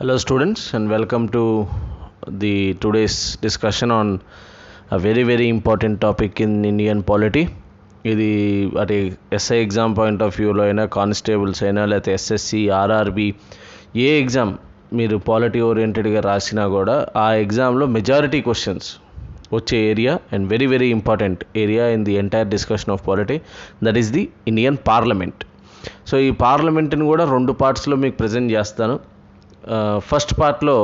Hello students and welcome to the today's discussion on a very important topic in Indian polity. ఇది అటు SI exam point of వ్యూలో అయినా constables అయినా లేకపోతే SSC RRB ఏ exam మీరు polity ఓరియంటెడ్గా రాసినా కూడా ఆ ఎగ్జామ్లో మెజారిటీ క్వశ్చన్స్ వచ్చే area and very important area in the entire discussion of polity, that is the Indian parliament. So ఈ పార్లమెంట్ని కూడా రెండు పార్ట్స్లో మీకు ప్రజెంట్ చేస్తాను. ఫస్ట్ పార్ట్లో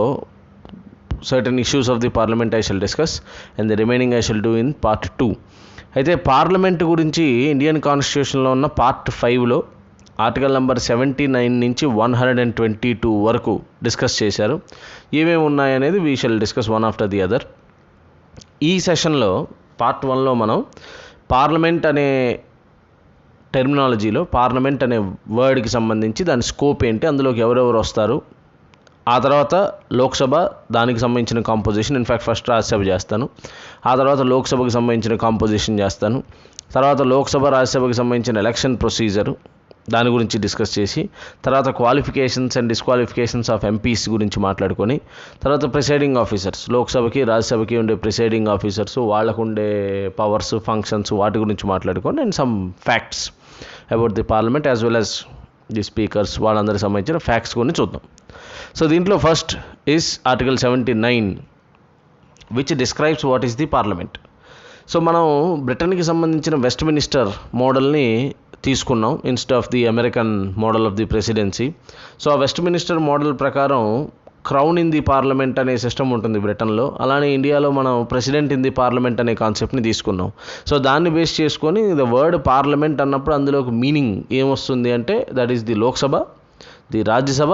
certain issues of the parliament I shall discuss and the remaining I shall do in part 2. అయితే parliament గురించి Indian కాన్స్టిట్యూషన్లో ఉన్న పార్ట్ 5లో ఆర్టికల్ నెంబర్ 79 నుంచి 122 వరకు డిస్కస్ చేశారు. ఏమేమి ఉన్నాయనేది we shall discuss one after the other. ఈ సెషన్లో పార్ట్ 1లో మనం పార్లమెంట్ అనే టెర్మినాలజీలో పార్లమెంట్ అనే వర్డ్కి సంబంధించి దాని స్కోప్ ఏంటి, అందులోకి ఎవరెవరు వస్తారు, ఆ తర్వాత లోక్సభ దానికి సంబంధించిన కాంపోజిషన్, ఇన్ఫ్యాక్ట్ ఫస్ట్ రాజ్యసభ చేస్తాను, ఆ తర్వాత లోక్సభకి సంబంధించిన కాంపోజిషన్ చేస్తాను, తర్వాత లోక్సభ రాజ్యసభకి సంబంధించిన ఎలక్షన్ ప్రొసీజరు దాని గురించి డిస్కస్ చేసి, తర్వాత qualifications and disqualifications of MPs గురించి మాట్లాడుకొని, తర్వాత ప్రిసైడింగ్ ఆఫీసర్స్ లోక్సభకి రాజ్యసభకి ఉండే ప్రిసైడింగ్ ఆఫీసర్స్ వాళ్ళకు ఉండే పవర్స్ ఫంక్షన్స్ వాటి గురించి మాట్లాడుకొని, and some facts about the parliament as well as the speakers వాళ్ళందరికి సంబంధించిన ఫ్యాక్ట్స్ గురించి చూద్దాం. సో దీంట్లో first is article 79 which describes what is the parliament. So మనం బ్రిటన్కి సంబంధించిన వెస్ట్ మినిస్టర్ మోడల్ని తీసుకున్నాం instead of the American model of the presidency. So ఆ వెస్ట్ మినిస్టర్ మోడల్ ప్రకారం క్రౌన్ ఇన్ ది పార్లమెంట్ అనే సిస్టమ్ ఉంటుంది బ్రిటన్లో. అలానే ఇండియాలో మనం ప్రెసిడెంట్ ఇన్ ది పార్లమెంట్ అనే కాన్సెప్ట్ని తీసుకున్నాం. సో దాన్ని బేస్ చేసుకొని ద వర్డ్ పార్లమెంట్ అన్నప్పుడు అందులోకి మీనింగ్ ఏమొస్తుంది అంటే that is the Lok Sabha, the Rajya Sabha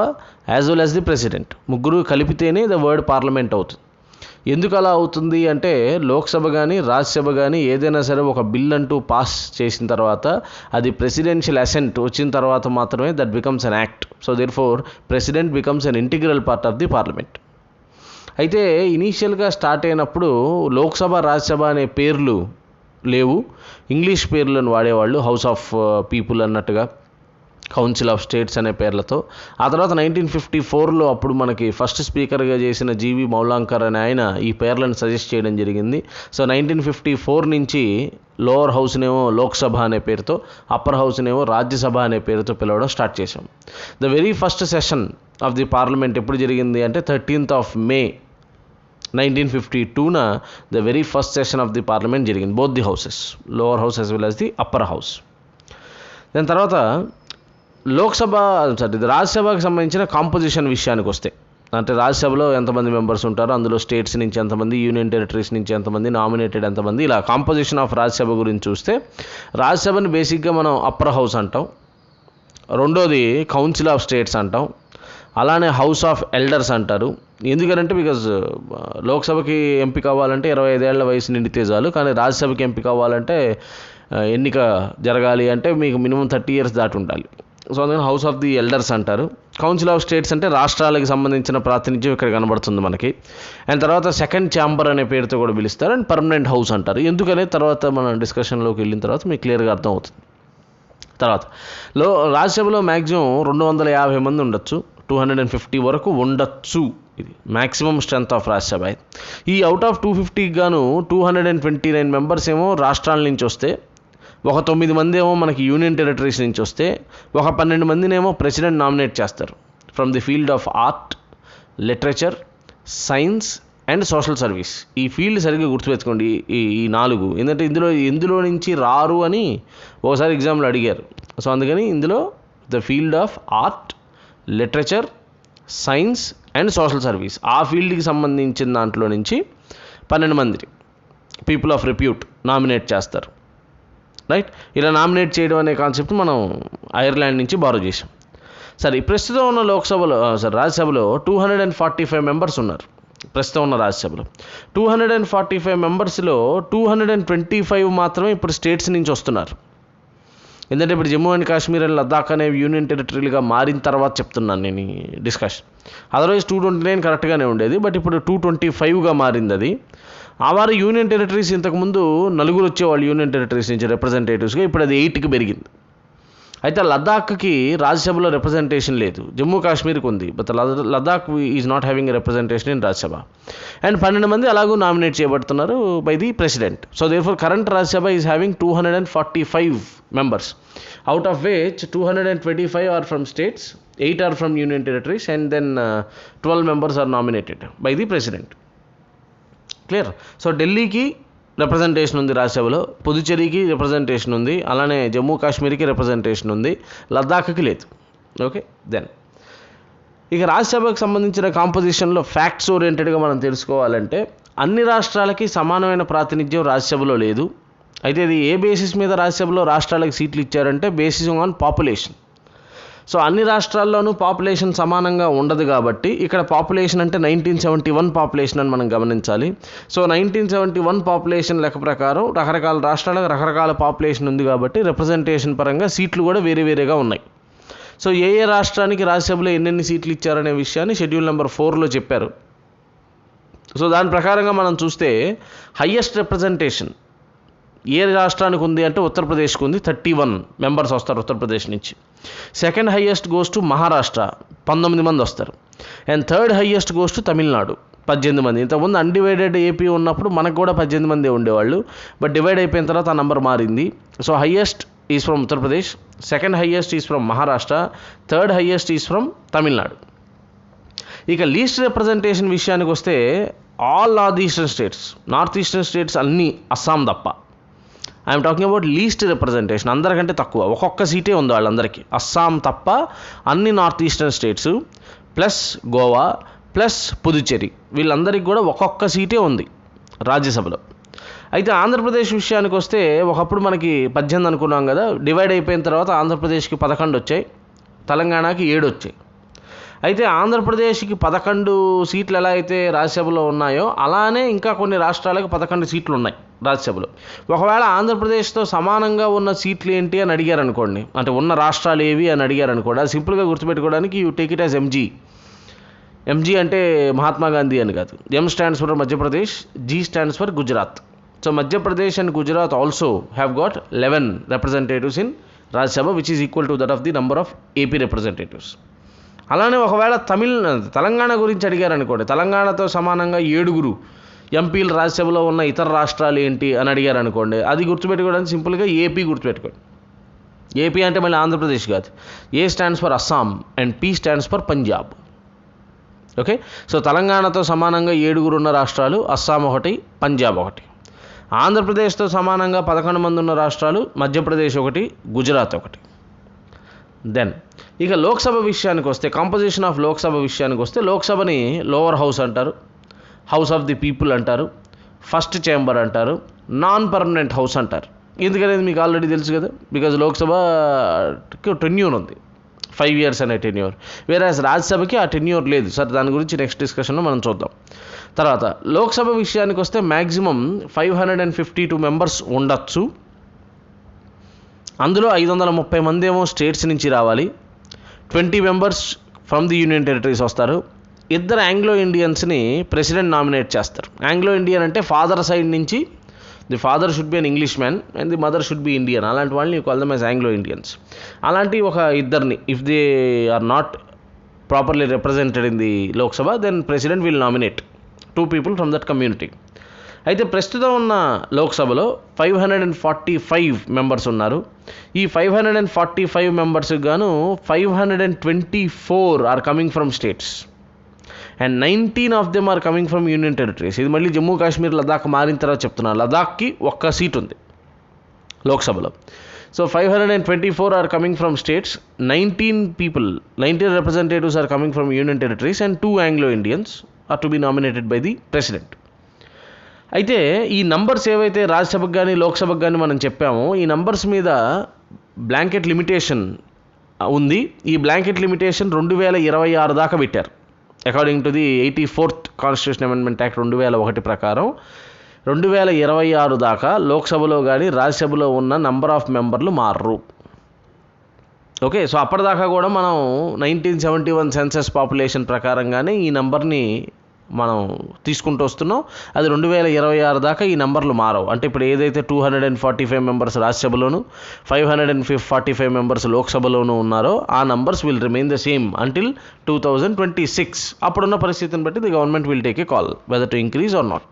as well as the president, ముగ్గురు కలిపితేనే ద వర్డ్ పార్లమెంట్ అవుతుంది. ఎందుకు అలా అవుతుంది అంటే లోక్సభ కానీ రాజ్యసభ కానీ ఏదైనా సరే ఒక బిల్ అంటూ పాస్ చేసిన తర్వాత అది ప్రెసిడెన్షియల్ అసెంట్ వచ్చిన తర్వాత మాత్రమే that becomes an act. So therefore president becomes an integral part of the parliament. అయితే ఇనీషియల్గా స్టార్ట్ అయినప్పుడు లోక్సభ రాజ్యసభ అనే పేర్లు లేవు, ఇంగ్లీష్ పేర్లను వాడేవాళ్ళు, హౌస్ ఆఫ్ పీపుల్ అన్నట్టుగా, కౌన్సిల్ ఆఫ్ స్టేట్స్ అనే పేర్లతో. ఆ తర్వాత 1954లో అప్పుడు మనకి ఫస్ట్ స్పీకర్గా చేసిన జీవి మౌలాంకర్ అనే ఆయన ఈ పేర్లను సజెస్ట్ చేయడం జరిగింది. సో 1954 నుంచి లోవర్ హౌస్నేమో లోక్సభ అనే పేరుతో, అప్పర్ హౌస్నేమో రాజ్యసభ అనే పేరుతో పిలవడం స్టార్ట్ చేశాం. The very first session of the parliament ఎప్పుడు జరిగింది అంటే 13th May 1952న the very first session of the parliament జరిగింది, both the houses, lower house as well as the upper house. దాని తర్వాత రాజ్యసభకు సంబంధించిన కాంపోజిషన్ విషయానికి వస్తే, అంటే రాజ్యసభలో ఎంతమంది మెంబర్స్ ఉంటారో, అందులో స్టేట్స్ నుంచి ఎంతమంది, యూనియన్ టెరిటరీస్ నుంచి ఎంతమంది, నామినేటెడ్ ఎంతమంది, ఇలా కాంపోజిషన్ ఆఫ్ రాజ్యసభ గురించి చూస్తే రాజ్యసభని బేసిక్గా మనం అప్పర్ హౌస్ అంటాం, రెండోది కౌన్సిల్ ఆఫ్ స్టేట్స్ అంటాం, అలానే హౌస్ ఆఫ్ ఎల్డర్స్ అంటారు. ఎందుకంటే బికాజ్ లోక్సభకి ఎంపిక అవ్వాలంటే 25 ఏళ్ల వయసు నిండితే చాలు, కానీ రాజ్యసభకి ఎంపిక అవ్వాలంటే ఎన్నిక జరగాలి అంటే మీకు మినిమం 30 years దాటి ఉండాలి. సో అందుకని హౌస్ ఆఫ్ ది ఎల్డర్స్ అంటారు. కౌన్సిల్ ఆఫ్ స్టేట్స్ అంటే రాష్ట్రాలకు సంబంధించిన ప్రాతినిధ్యం ఇక్కడ కనబడుతుంది మనకి. అండ్ తర్వాత సెకండ్ ఛాంబర్ అనే పేరుతో కూడా పిలుస్తారు. అండ్ పర్మనెంట్ హౌస్ అంటారు. ఎందుకనే తర్వాత మన డిస్కషన్లోకి వెళ్ళిన తర్వాత మీకు క్లియర్గా అర్థం అవుతుంది. తర్వాత రాజ్యసభలో మ్యాక్సిమం 250 మంది ఉండొచ్చు, 250 వరకు ఉండొచ్చు. ఇది మ్యాక్సిమం స్ట్రెంత్ ఆఫ్ రాజ్యసభ. ఈ అవుట్ ఆఫ్ 250కి గాను 229 మెంబర్స్ ఏమో రాష్ట్రాల నుంచి వస్తే, ఒక 9 మంది ఏమో మనకి యూనియన్ టెరిటరీస్ నుంచి వస్తే, ఒక 12 మందినేమో ప్రెసిడెంట్ నామినేట్ చేస్తారు from the field of art, literature, science and social service. ఈ ఫీల్డ్ సరిగ్గా గుర్తుపెట్టుకోండి, ఈ 4. ఎందుకంటే ఇందులో నుంచి రారు అని ఒకసారి ఎగ్జామ్లో అడిగారు. సో అందుకని ఇందులో the field of art, literature, science and social service, ఆ ఫీల్డ్కి సంబంధించిన దాంట్లో నుంచి 12 మంది పీపుల్ ఆఫ్ రిప్యూట్ నామినేట్ చేస్తారు. రైట్, ఇలా నామినేట్ చేయడం అనే కాన్సెప్ట్ మనం ఐర్లాండ్ నుంచి బారో చేసాం. సరే, ప్రస్తుతం ఉన్న రాజ్యసభలో 245 మెంబర్స్ ఉన్నారు. ప్రస్తుతం ఉన్న రాజ్యసభలో 245 మెంబర్స్లో 225 మాత్రమే ఇప్పుడు స్టేట్స్ నుంచి వస్తున్నారు. ఎందుకంటే ఇప్పుడు జమ్మూ అండ్ కాశ్మీర్ అండ్ లద్దాఖ్ అనేవి యూనియన్ టెరిటరీలుగా మారిన తర్వాత చెప్తున్నాను నేను ఈ డిస్కషన్. అదర్వైజ్ 229 కరెక్ట్గానే ఉండేది, బట్ ఇప్పుడు 225గా మారింది అది. ఆ వారు యూనియన్ టెరిటరీస్ ఇంతకుముందు 4 వచ్చేవాళ్ళు యూనియన్ టెరిటరీస్ నుంచి రిప్రజెంటేటివ్స్గా, ఇప్పుడు అది 8కి పెరిగింది. అయితే లద్దాఖ్కి రాజ్యసభలో రిప్రజెంటేషన్ లేదు, జమ్మూ కాశ్మీర్కి ఉంది, but Ladakh is not having a representation in Rajya Sabha. And 12 మంది అలాగూ నామినేట్ చేయబడుతున్నారు by the president. So therefore current Rajya Sabha is having 245 members, out of which 225 are from states, 8 are from union territories, and then 12 members are nominated by the president. Clear? So ఢిల్లీకి representation ఉంది రాజ్యసభలో, పుదుచ్చేరికి representation ఉంది, అలానే Jammu కాశ్మీర్కి representation ఉంది, లద్దాఖ్కి లేదు. Okay, then ఇక రాజ్యసభకు సంబంధించిన కాంపోజిషన్లో ఫ్యాక్ట్స్ ఓరియంటెడ్గా మనం తెలుసుకోవాలంటే అన్ని రాష్ట్రాలకి సమానమైన ప్రాతినిధ్యం రాజ్యసభలో లేదు. అయితే ఇది ఏ బేసిస్ మీద రాజ్యసభలో రాష్ట్రాలకు సీట్లు ఇచ్చారంటే బేసిస్ ఆన్ పాపులేషన్. సో అన్ని రాష్ట్రాల్లోనూ పాపులేషన్ సమానంగా ఉండదు కాబట్టి ఇక్కడ పాపులేషన్ అంటే 1971 పాపులేషన్ అని మనం గమనించాలి. సో 1971 పాపులేషన్ లెక్క ప్రకారం రకరకాల రాష్ట్రాలకు రకరకాల పాపులేషన్ ఉంది కాబట్టి రిప్రజెంటేషన్ పరంగా సీట్లు కూడా వేరే వేరేగా ఉన్నాయి. సో ఏ రాష్ట్రానికి రాజ్యసభలో ఎన్నెన్ని సీట్లు ఇచ్చారనే విషయాన్ని షెడ్యూల్ నెంబర్ 4లో చెప్పారు. సో దాని ప్రకారంగా మనం చూస్తే హయ్యెస్ట్ రిప్రజెంటేషన్ ఏ రాష్ట్రానికి ఉంది అంటే ఉత్తరప్రదేశ్కి ఉంది, 31 members వస్తారు ఉత్తరప్రదేశ్ నుంచి. Second highest goes to Maharashtra, 19 మంది వస్తారు. And third highest goes to Tamil Nadu, 18 మంది. ఇంతకుముందు అన్డివైడెడ్ ఏపీ ఉన్నప్పుడు మనకు కూడా 18 మంది ఉండేవాళ్ళు, బట్ డివైడ్ అయిపోయిన తర్వాత ఆ నెంబర్ మారింది. So highest is from Uttar Pradesh, second highest is from Maharashtra, third highest is from Tamil Nadu. ఇక లీస్ట్ రిప్రజెంటేషన్ విషయానికి వస్తే all north eastern states, north eastern states అన్నీ అస్సాం తప్ప, I'm talking about least representation, అందరికంటే తక్కువ, ఒక్కొక్క సీటే ఉంది వాళ్ళందరికీ, అస్సాం తప్ప అన్ని north eastern states plus Goa plus Puducherry వీళ్ళందరికీ కూడా ఒక్కొక్క సీటే ఉంది రాజ్యసభలో. అయితే ఆంధ్రప్రదేశ్ విషయానికి వస్తే ఒకప్పుడు మనకి 18 అనుకున్నాం కదా, డివైడ్ అయిపోయిన తర్వాత ఆంధ్రప్రదేశ్కి 11 వచ్చాయి, తెలంగాణకి 7 వచ్చాయి. అయితే ఆంధ్రప్రదేశ్కి 11 సీట్లు ఎలా అయితే రాజ్యసభలో ఉన్నాయో అలానే ఇంకా కొన్ని రాష్ట్రాలకు 11 సీట్లు ఉన్నాయి రాజ్యసభలో. ఒకవేళ ఆంధ్రప్రదేశ్తో సమానంగా ఉన్న సీట్లు ఏంటి అని అడిగారు అనుకోండి, అంటే ఉన్న రాష్ట్రాలు ఏవి అని అడిగారు అనుకోండి, అది సింపుల్గా గుర్తుపెట్టుకోవడానికి you take it as MG అంటే మహాత్మా గాంధీ అని కాదు. M stands for Madhya Pradesh, G stands for Gujarat. So Madhya Pradesh and Gujarat also have got 11 representatives in Rajya Sabha, which is equal to that of the number of AP representatives. అలానే ఒకవేళ తెలంగాణ గురించి అడిగారు అనుకోండి, తెలంగాణతో సమానంగా 7 ఎంపీలు రాజ్యసభలో ఉన్న ఇతర రాష్ట్రాలు ఏంటి అని అడిగారు అనుకోండి, అది గుర్తుపెట్టుకోవడానికి సింపుల్గా ఏపీ గుర్తుపెట్టుకోండి. ఏపీ అంటే మళ్ళీ ఆంధ్రప్రదేశ్ కాదు. A stands for Assam and P stands for Punjab. Okay, so తెలంగాణతో సమానంగా 7 ఉన్న రాష్ట్రాలు అస్సాం ఒకటి, పంజాబ్ ఒకటి. ఆంధ్రప్రదేశ్తో సమానంగా 11 మంది ఉన్న రాష్ట్రాలు మధ్యప్రదేశ్ ఒకటి, గుజరాత్ ఒకటి. దెన్ ఇక లోక్సభ విషయానికి వస్తే, కాంపోజిషన్ ఆఫ్ లోక్సభ విషయానికి వస్తే, లోక్సభని లోవర్ హౌస్ అంటారు, హౌస్ ఆఫ్ ది పీపుల్ అంటారు, ఫస్ట్ చేంబర్ అంటారు, నాన్ పర్మనెంట్ హౌస్ అంటారు. ఎందుకనేది మీకు ఆల్రెడీ తెలుసు కదా, బికాజ్ లోక్సభకి టెన్యూర్ ఉంది, 5 years అనే టెన్యూర్, వేరే రాజ్యసభకి ఆ టెన్యూర్ లేదు. సరే, దాని గురించి నెక్స్ట్ డిస్కషన్లో మనం చూద్దాం. తర్వాత లోక్సభ విషయానికి వస్తే మ్యాక్సిమం 552 members ఉండొచ్చు. అందులో 530 మంది ఏమో స్టేట్స్ నుంచి రావాలి, 20 members from the union territories వస్తారు. 2 ఆంగ్లో ఇండియన్స్ని ప్రెసిడెంట్ నామినేట్ చేస్తారు. ఆంగ్లో ఇండియన్ అంటే ఫాదర్ సైడ్ నుంచి, the father should be an English man and the mother should be Indian, అలాంటి వాళ్ళని call them as Anglo Indians. అలాంటి ఒక 2 if they are not properly represented in the Lok Sabha, then president will nominate 2 people from that community. అయితే ప్రస్తుతం ఉన్న లోక్సభలో 545 members ఉన్నారు. ఈ 545 members గాను 524 are coming from states and 19 of them are coming from union territories. ఇది మళ్ళీ జమ్మూ కాశ్మీర్ లదాఖ్ మారిన తర్వాత చెప్తున్నాను. లదాఖ్కి 1 సీట్ ఉంది లోక్సభలో. So 524 are coming from states, 19 representatives are coming from union territories and 2 Anglo Indians are to be nominated by the president. అయితే ఈ numbers ఏవైతే రాజ్యసభకు కానీ లోక్సభకు కానీ మనం చెప్పామో, ఈ నంబర్స్ మీద బ్లాంకెట్ లిమిటేషన్ ఉంది. ఈ బ్లాంకెట్ లిమిటేషన్ 2026 దాకా పెట్టారు. According to the 84th constitution amendment act 2001 ప్రకారం 2026 దాకా లోక్సభలో కానీ రాజ్యసభలో ఉన్న నంబర్ ఆఫ్ మెంబర్లు మారరు. ఓకే, సో అప్పటిదాకా కూడా మనం 1971 సెన్సస్ పాపులేషన్ ప్రకారంగానే ఈ నంబర్ని మనం తీసుకుంటూ వస్తున్నాం. అది 2026 దాకా ఈ నెంబర్లు మారవు. అంటే ఇప్పుడు ఏదైతే 245 మెంబర్స్ రాజ్యసభలోను 545 మెంబర్స్ లోక్సభలోనూ ఉన్నారో ఆ numbers will remain the same until 2026. అప్పుడున్న పరిస్థితిని బట్టి the government will take a call whether to increase or not.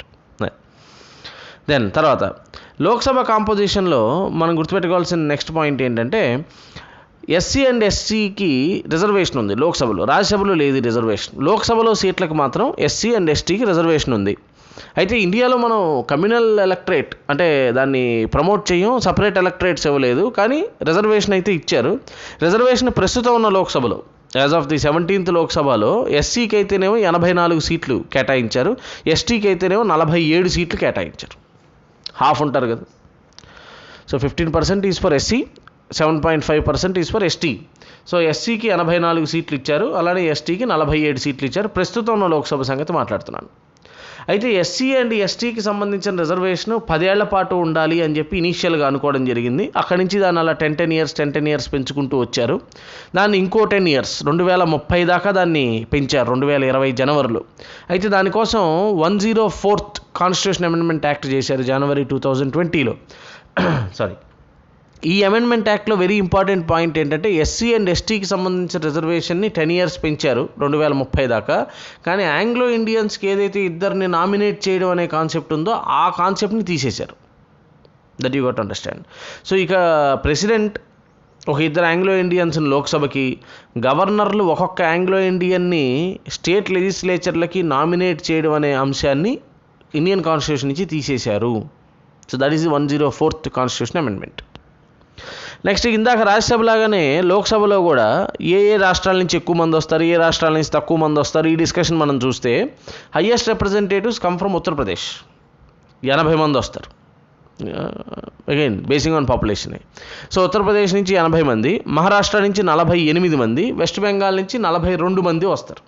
Then తర్వాత లోక్సభ కాంపోజిషన్లో మనం గుర్తుపెట్టుకోవాల్సిన నెక్స్ట్ పాయింట్ ఏంటంటే ఎస్సీ అండ్ ఎస్టీకి రిజర్వేషన్ ఉంది లోక్సభలో. రాజ్యసభలో లేదు రిజర్వేషన్. లోక్సభలో సీట్లకు మాత్రం ఎస్సీ అండ్ ఎస్టీకి రిజర్వేషన్ ఉంది. అయితే ఇండియాలో మనం కమ్యూనల్ ఎలక్టరేట్ అంటే దాన్ని ప్రమోట్ చేయం, సపరేట్ ఎలక్టరేట్స్ ఇవ్వలేదు, కానీ రిజర్వేషన్ అయితే ఇచ్చారు. రిజర్వేషన్ ప్రస్తుతం ఉన్న లోక్సభలో యాజ్ ఆఫ్ ది 17th లోక్సభలో ఎస్సీకి అయితేనేమో 84 సీట్లు కేటాయించారు, ఎస్టీకి అయితేనేమో 47 సీట్లు కేటాయించారు. హాఫ్ ఉంటారు కదా. So 15% is for SC, 7.5% is for ST. So ఎస్సీకి 84 సీట్లు ఇచ్చారు, అలానే ఎస్టీకి 47 సీట్లు ఇచ్చారు. ప్రస్తుతం ఉన్న లోక్సభ సంగతి మాట్లాడుతున్నాను. అయితే ఎస్సీ అండ్ ఎస్టీకి సంబంధించిన రిజర్వేషన్ 10 ఏళ్ల పాటు ఉండాలి అని చెప్పి ఇనీషియల్గా అనుకోవడం జరిగింది. అక్కడి నుంచి దాన్ని అలా 10 ఇయర్స్ పెంచుకుంటూ వచ్చారు. దాన్ని ఇంకో 10 ఇయర్స్ 2030 దాకా దాన్ని పెంచారు 2020 జనవరిలో. అయితే దానికోసం 104th కాన్స్టిట్యూషన్ అమెండ్మెంట్ యాక్ట్ చేశారు జనవరి 2020లో. సారీ, ఈ అమెండ్మెంట్ యాక్ట్లో వెరీ ఇంపార్టెంట్ పాయింట్ ఏంటంటే ఎస్సీ అండ్ ఎస్టీకి సంబంధించిన రిజర్వేషన్ని 10 ఇయర్స్ పెంచారు 2030 దాకా. కానీ ఆంగ్లో ఇండియన్స్కి ఏదైతే ఇద్దరిని నామినేట్ చేయడం అనే కాన్సెప్ట్ ఉందో ఆ కాన్సెప్ట్ని తీసేశారు. That you got understand. So ఇక ప్రెసిడెంట్ ఒక ఇద్దరు ఆంగ్లో ఇండియన్స్ని లోక్సభకి, గవర్నర్లు ఒక్కొక్క ఆంగ్లో ఇండియన్ని స్టేట్ లెజిస్లేచర్లకి నామినేట్ చేయడం అనే అంశాన్ని ఇండియన్ కాన్స్టిట్యూషన్ నుంచి తీసేశారు. So that is the 104th constitution amendment. Next ఇందాక రాజ్యసభ లాగానే లోక్సభలో కూడా ఏ రాష్ట్రాల నుంచి ఎక్కువ మంది వస్తారు, ఏ రాష్ట్రాల నుంచి తక్కువ మంది వస్తారు, ఈ డిస్కషన్ మనం చూస్తే highest representatives come from Uttar Pradesh, 80 మంది వస్తారు. Again basing on population. So Uttar Pradesh నుంచి 80 మంది, మహారాష్ట్ర నుంచి 48 మంది, వెస్ట్ బెంగాల్ నుంచి 42 మంది వస్తారు.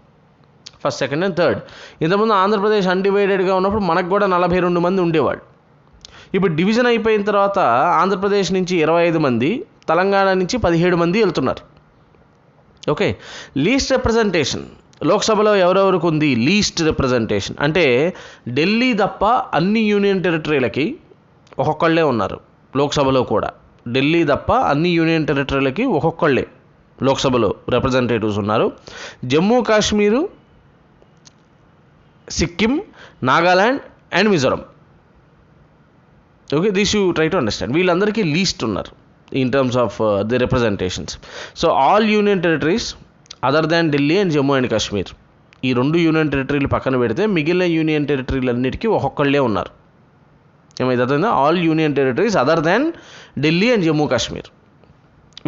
First, second and third. ఇంతకుముందు ఆంధ్రప్రదేశ్ అన్డివైడెడ్గా ఉన్నప్పుడు మనకు కూడా 42 మంది ఉండేవాళ్ళు. ఇప్పుడు డివిజన్ అయిపోయిన తర్వాత ఆంధ్రప్రదేశ్ నుంచి 25 మంది, తెలంగాణ నుంచి 17 మంది వెళ్తున్నారు. ఓకే, లీస్ట్ రిప్రజెంటేషన్ లోక్సభలో ఎవరెవరికి ఉంది? లీస్ట్ రిప్రజెంటేషన్ అంటే ఢిల్లీ తప్ప అన్ని యూనియన్ టెరిటరీలకి ఒక్కొక్కళ్ళే ఉన్నారు లోక్సభలో కూడా. ఢిల్లీ తప్ప అన్ని యూనియన్ టెరిటరీలకి ఒక్కొక్కళ్ళే లోక్సభలో రిప్రజెంటేటివ్స్ ఉన్నారు. Jammu Kashmir, Sikkim, Nagaland and Mizoram. Okay, this you try to understand. వీళ్ళందరికీ లీస్ట్ ఉన్నారు in terms of the representations. So all union territories other than Delhi and Jammu and Kashmir, ఈ 2 యూనియన్ టెరిటరీలు పక్కన పెడితే మిగిలిన యూనియన్ టెరిటరీలన్నిటికీ ఒక్కొక్కళ్ళే ఉన్నారు. ఏమైతుందో all union territories other than Delhi and Jammu Kashmir,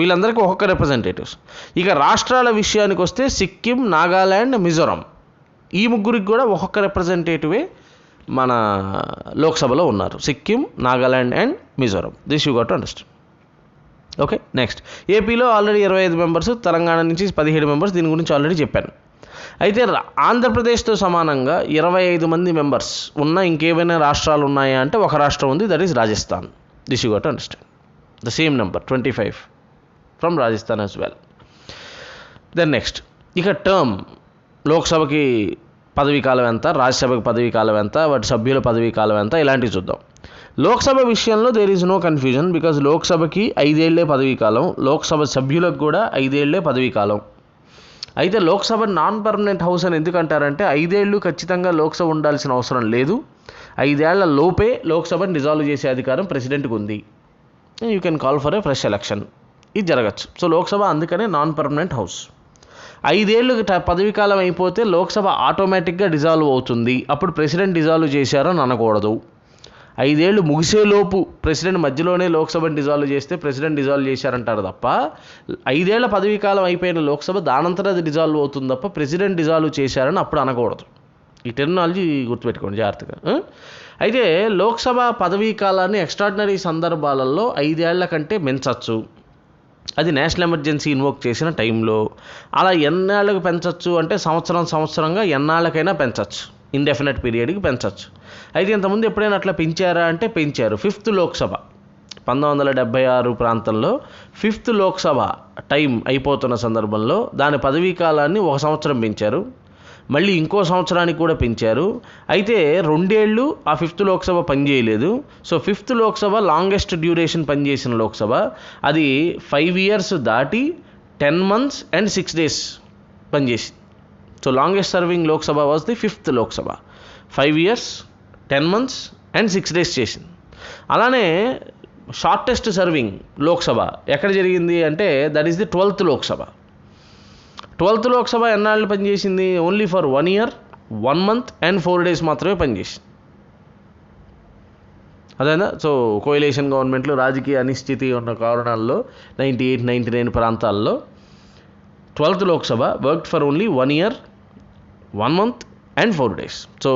వీళ్ళందరికీ ఒక్కొక్క రిప్రజెంటేటివ్స్. ఇక రాష్ట్రాల విషయానికి వస్తే సిక్కిం, నాగాల్యాండ్, మిజోరం, ఈ ముగ్గురికి కూడా ఒక్కొక్క రిప్రజెంటేటివే మన లోక్సభలో ఉన్నారు. Sikkim, Nagaland and Mizoram. This you got to understand. Okay, next ఏపీలో ఆల్రెడీ 25 మెంబర్స్, తెలంగాణ నుంచి 17 మెంబర్స్, దీని గురించి ఆల్రెడీ చెప్పాను. అయితే ఆంధ్రప్రదేశ్తో సమానంగా 25 మంది మెంబర్స్ ఉన్న ఇంకేమైనా రాష్ట్రాలు ఉన్నాయా అంటే ఒక రాష్ట్రం ఉంది, that is Rajasthan. This you got to understand. The same number 25 from Rajasthan as well. Then next ఇక టర్మ్, లోక్సభకి పదవీ కాలం ఎంత, రాజ్యసభకి పదవీ కాలం ఎంత, వాటి సభ్యుల పదవీ కాలం ఎంత, ఇలాంటివి చూద్దాం. లోక్సభ విషయంలో there is no confusion because లోక్సభకి 5 ఏళ్లే పదవీ కాలం, లోక్సభ సభ్యులకు కూడా 5 ఏళ్లే పదవీ కాలం. అయితే లోక్సభ నాన్ పర్మనెంట్ హౌస్ అని ఎందుకంటారంటే 5 ఏళ్ళు ఖచ్చితంగా లోక్సభ ఉండాల్సిన అవసరం లేదు, 5 ఏళ్ల లోపే లోక్సభను డిజాల్వ్ చేసే అధికారం ప్రెసిడెంట్కి ఉంది. You can call for a fresh election, ఇది జరగచ్చు. సో లోక్సభ అందుకనే నాన్ పర్మనెంట్ హౌస్. 5 ఏళ్ళు పదవీకాలం అయిపోతే లోక్సభ ఆటోమేటిక్గా డిజాల్వ్ అవుతుంది. అప్పుడు ప్రెసిడెంట్ డిజాల్వ్ చేశారని అనకూడదు. 5 ఏళ్ళు ముగిసేలోపు ప్రెసిడెంట్ మధ్యలోనే లోక్సభను డిజాల్వ్ చేస్తే ప్రెసిడెంట్ డిజాల్వ్ చేశారంటారు తప్ప 5 ఏళ్ల పదవీకాలం అయిపోయిన లోక్సభ దానంతరం అది డిజాల్వ్ అవుతుంది తప్ప ప్రెసిడెంట్ డిజాల్వ్ చేశారని అప్పుడు అనకూడదు. ఈ టెర్మినాలజీ గుర్తుపెట్టుకోండి జాగ్రత్తగా. అయితే లోక్సభ పదవీ కాలాన్ని ఎక్స్ట్రాడినరీ సందర్భాలలో 5 ఏళ్ల కంటే పెంచవచ్చు, అది నేషనల్ ఎమర్జెన్సీ ఇన్వోక్ చేసిన టైంలో. అలా ఎన్నాళ్ళకు పెంచవచ్చు అంటే సంవత్సరంగా ఎన్నాళ్ళకైనా పెంచవచ్చు, ఇండెఫినెట్ పీరియడ్కి పెంచవచ్చు. అయితే ఇంతకుముందు ఎప్పుడైనా అట్లా పెంచారా అంటే పెంచారు. 5th లోక్సభ 1976 ప్రాంతంలో 5th లోక్సభ టైం అయిపోతున్న సందర్భంలో దాని పదవీ కాలాన్ని 1 సంవత్సరం పెంచారు. మళ్ళీ ఇంకో సంవత్సరానికి కూడా పెంచారు. అయితే 2 ఏళ్ళు ఆ 5th లోక్సభ పనిచేయలేదు. So 5th Lok Sabha longest duration పనిచేసిన లోక్సభ. అది 5 years దాటి 10 months and 6 days పనిచేసింది. So longest serving Lok Sabha was the 5th Lok Sabha. 5 years 10 months and 6 days చేసింది. అలానే షార్టెస్ట్ సర్వింగ్ లోక్సభ ఎక్కడ జరిగింది అంటే that is the 12th Lok Sabha. 12th Lok Sabha ఎన్నాళ్ళు పనిచేసింది? Only for 1 year 1 month and 4 days మాత్రమే పనిచేసింది. అదేనా? సో కోయిలేషన్ గవర్నమెంట్లు రాజకీయ అనిశ్చితి ఉన్న కారణాల్లో 98, 99 ప్రాంతాల్లో 12th Lok Sabha worked for only 1 year 1 month and 4 days. So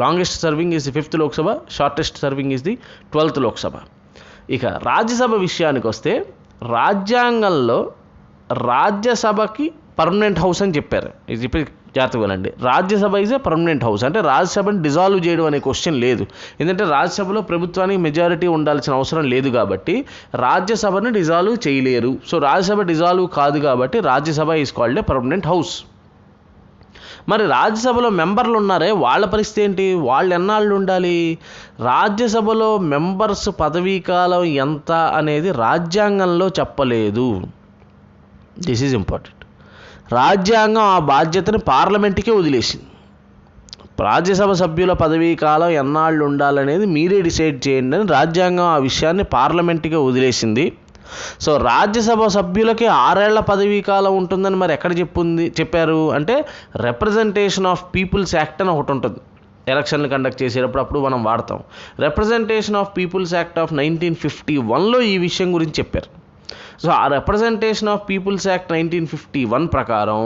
longest serving is the 5th Lok Sabha, shortest serving is the 12th Lok Sabha. ఇక రాజ్యసభ విషయానికి వస్తే రాజ్యాంగంలో రాజ్యసభకి పర్మనెంట్ హౌస్ అని చెప్పారు. ఇది చెప్పి జాగ్రత్తగా వినండి. Rajya Sabha is a permanent house. అంటే రాజ్యసభని డిజాల్వ్ చేయడం అనే క్వశ్చన్ లేదు. ఎందుకంటే రాజ్యసభలో ప్రభుత్వానికి మెజారిటీ ఉండాల్సిన అవసరం లేదు కాబట్టి రాజ్యసభని డిజాల్వ్ చేయలేరు. సో రాజ్యసభ డిజాల్వ్ కాదు కాబట్టి Rajya Sabha is called a permanent house. మరి రాజ్యసభలో మెంబర్లు ఉన్నారే వాళ్ళ పరిస్థితి ఏంటి? వాళ్ళు ఎన్నాళ్ళు ఉండాలి? రాజ్యసభలో మెంబర్స్ పదవీ కాలం ఎంత అనేది రాజ్యాంగంలో చెప్పలేదు. This is important. రాజ్యాంగం ఆ బాధ్యతను పార్లమెంట్కే వదిలేసింది. రాజ్యసభ సభ్యుల పదవీ కాలం ఎన్నాళ్ళు ఉండాలనేది మీరే డిసైడ్ చేయండి అని రాజ్యాంగం ఆ విషయాన్ని పార్లమెంట్కే వదిలేసింది. సో రాజ్యసభ సభ్యులకి 6 ఏళ్ల పదవీ కాలం ఉంటుందని మరి ఎక్కడ చెప్పారు అంటే రిప్రజెంటేషన్ ఆఫ్ పీపుల్స్ యాక్ట్ అని ఒకటి ఉంటుంది. ఎలక్షన్లు కండక్ట్ చేసేటప్పుడు అప్పుడు మనం వాడతాం. Representation of peoples act of 1951లో ఈ విషయం గురించి చెప్పారు. సో ఆ రిప్రజెంటేషన్ ఆఫ్ పీపుల్స్ యాక్ట్ 1951 ప్రకారం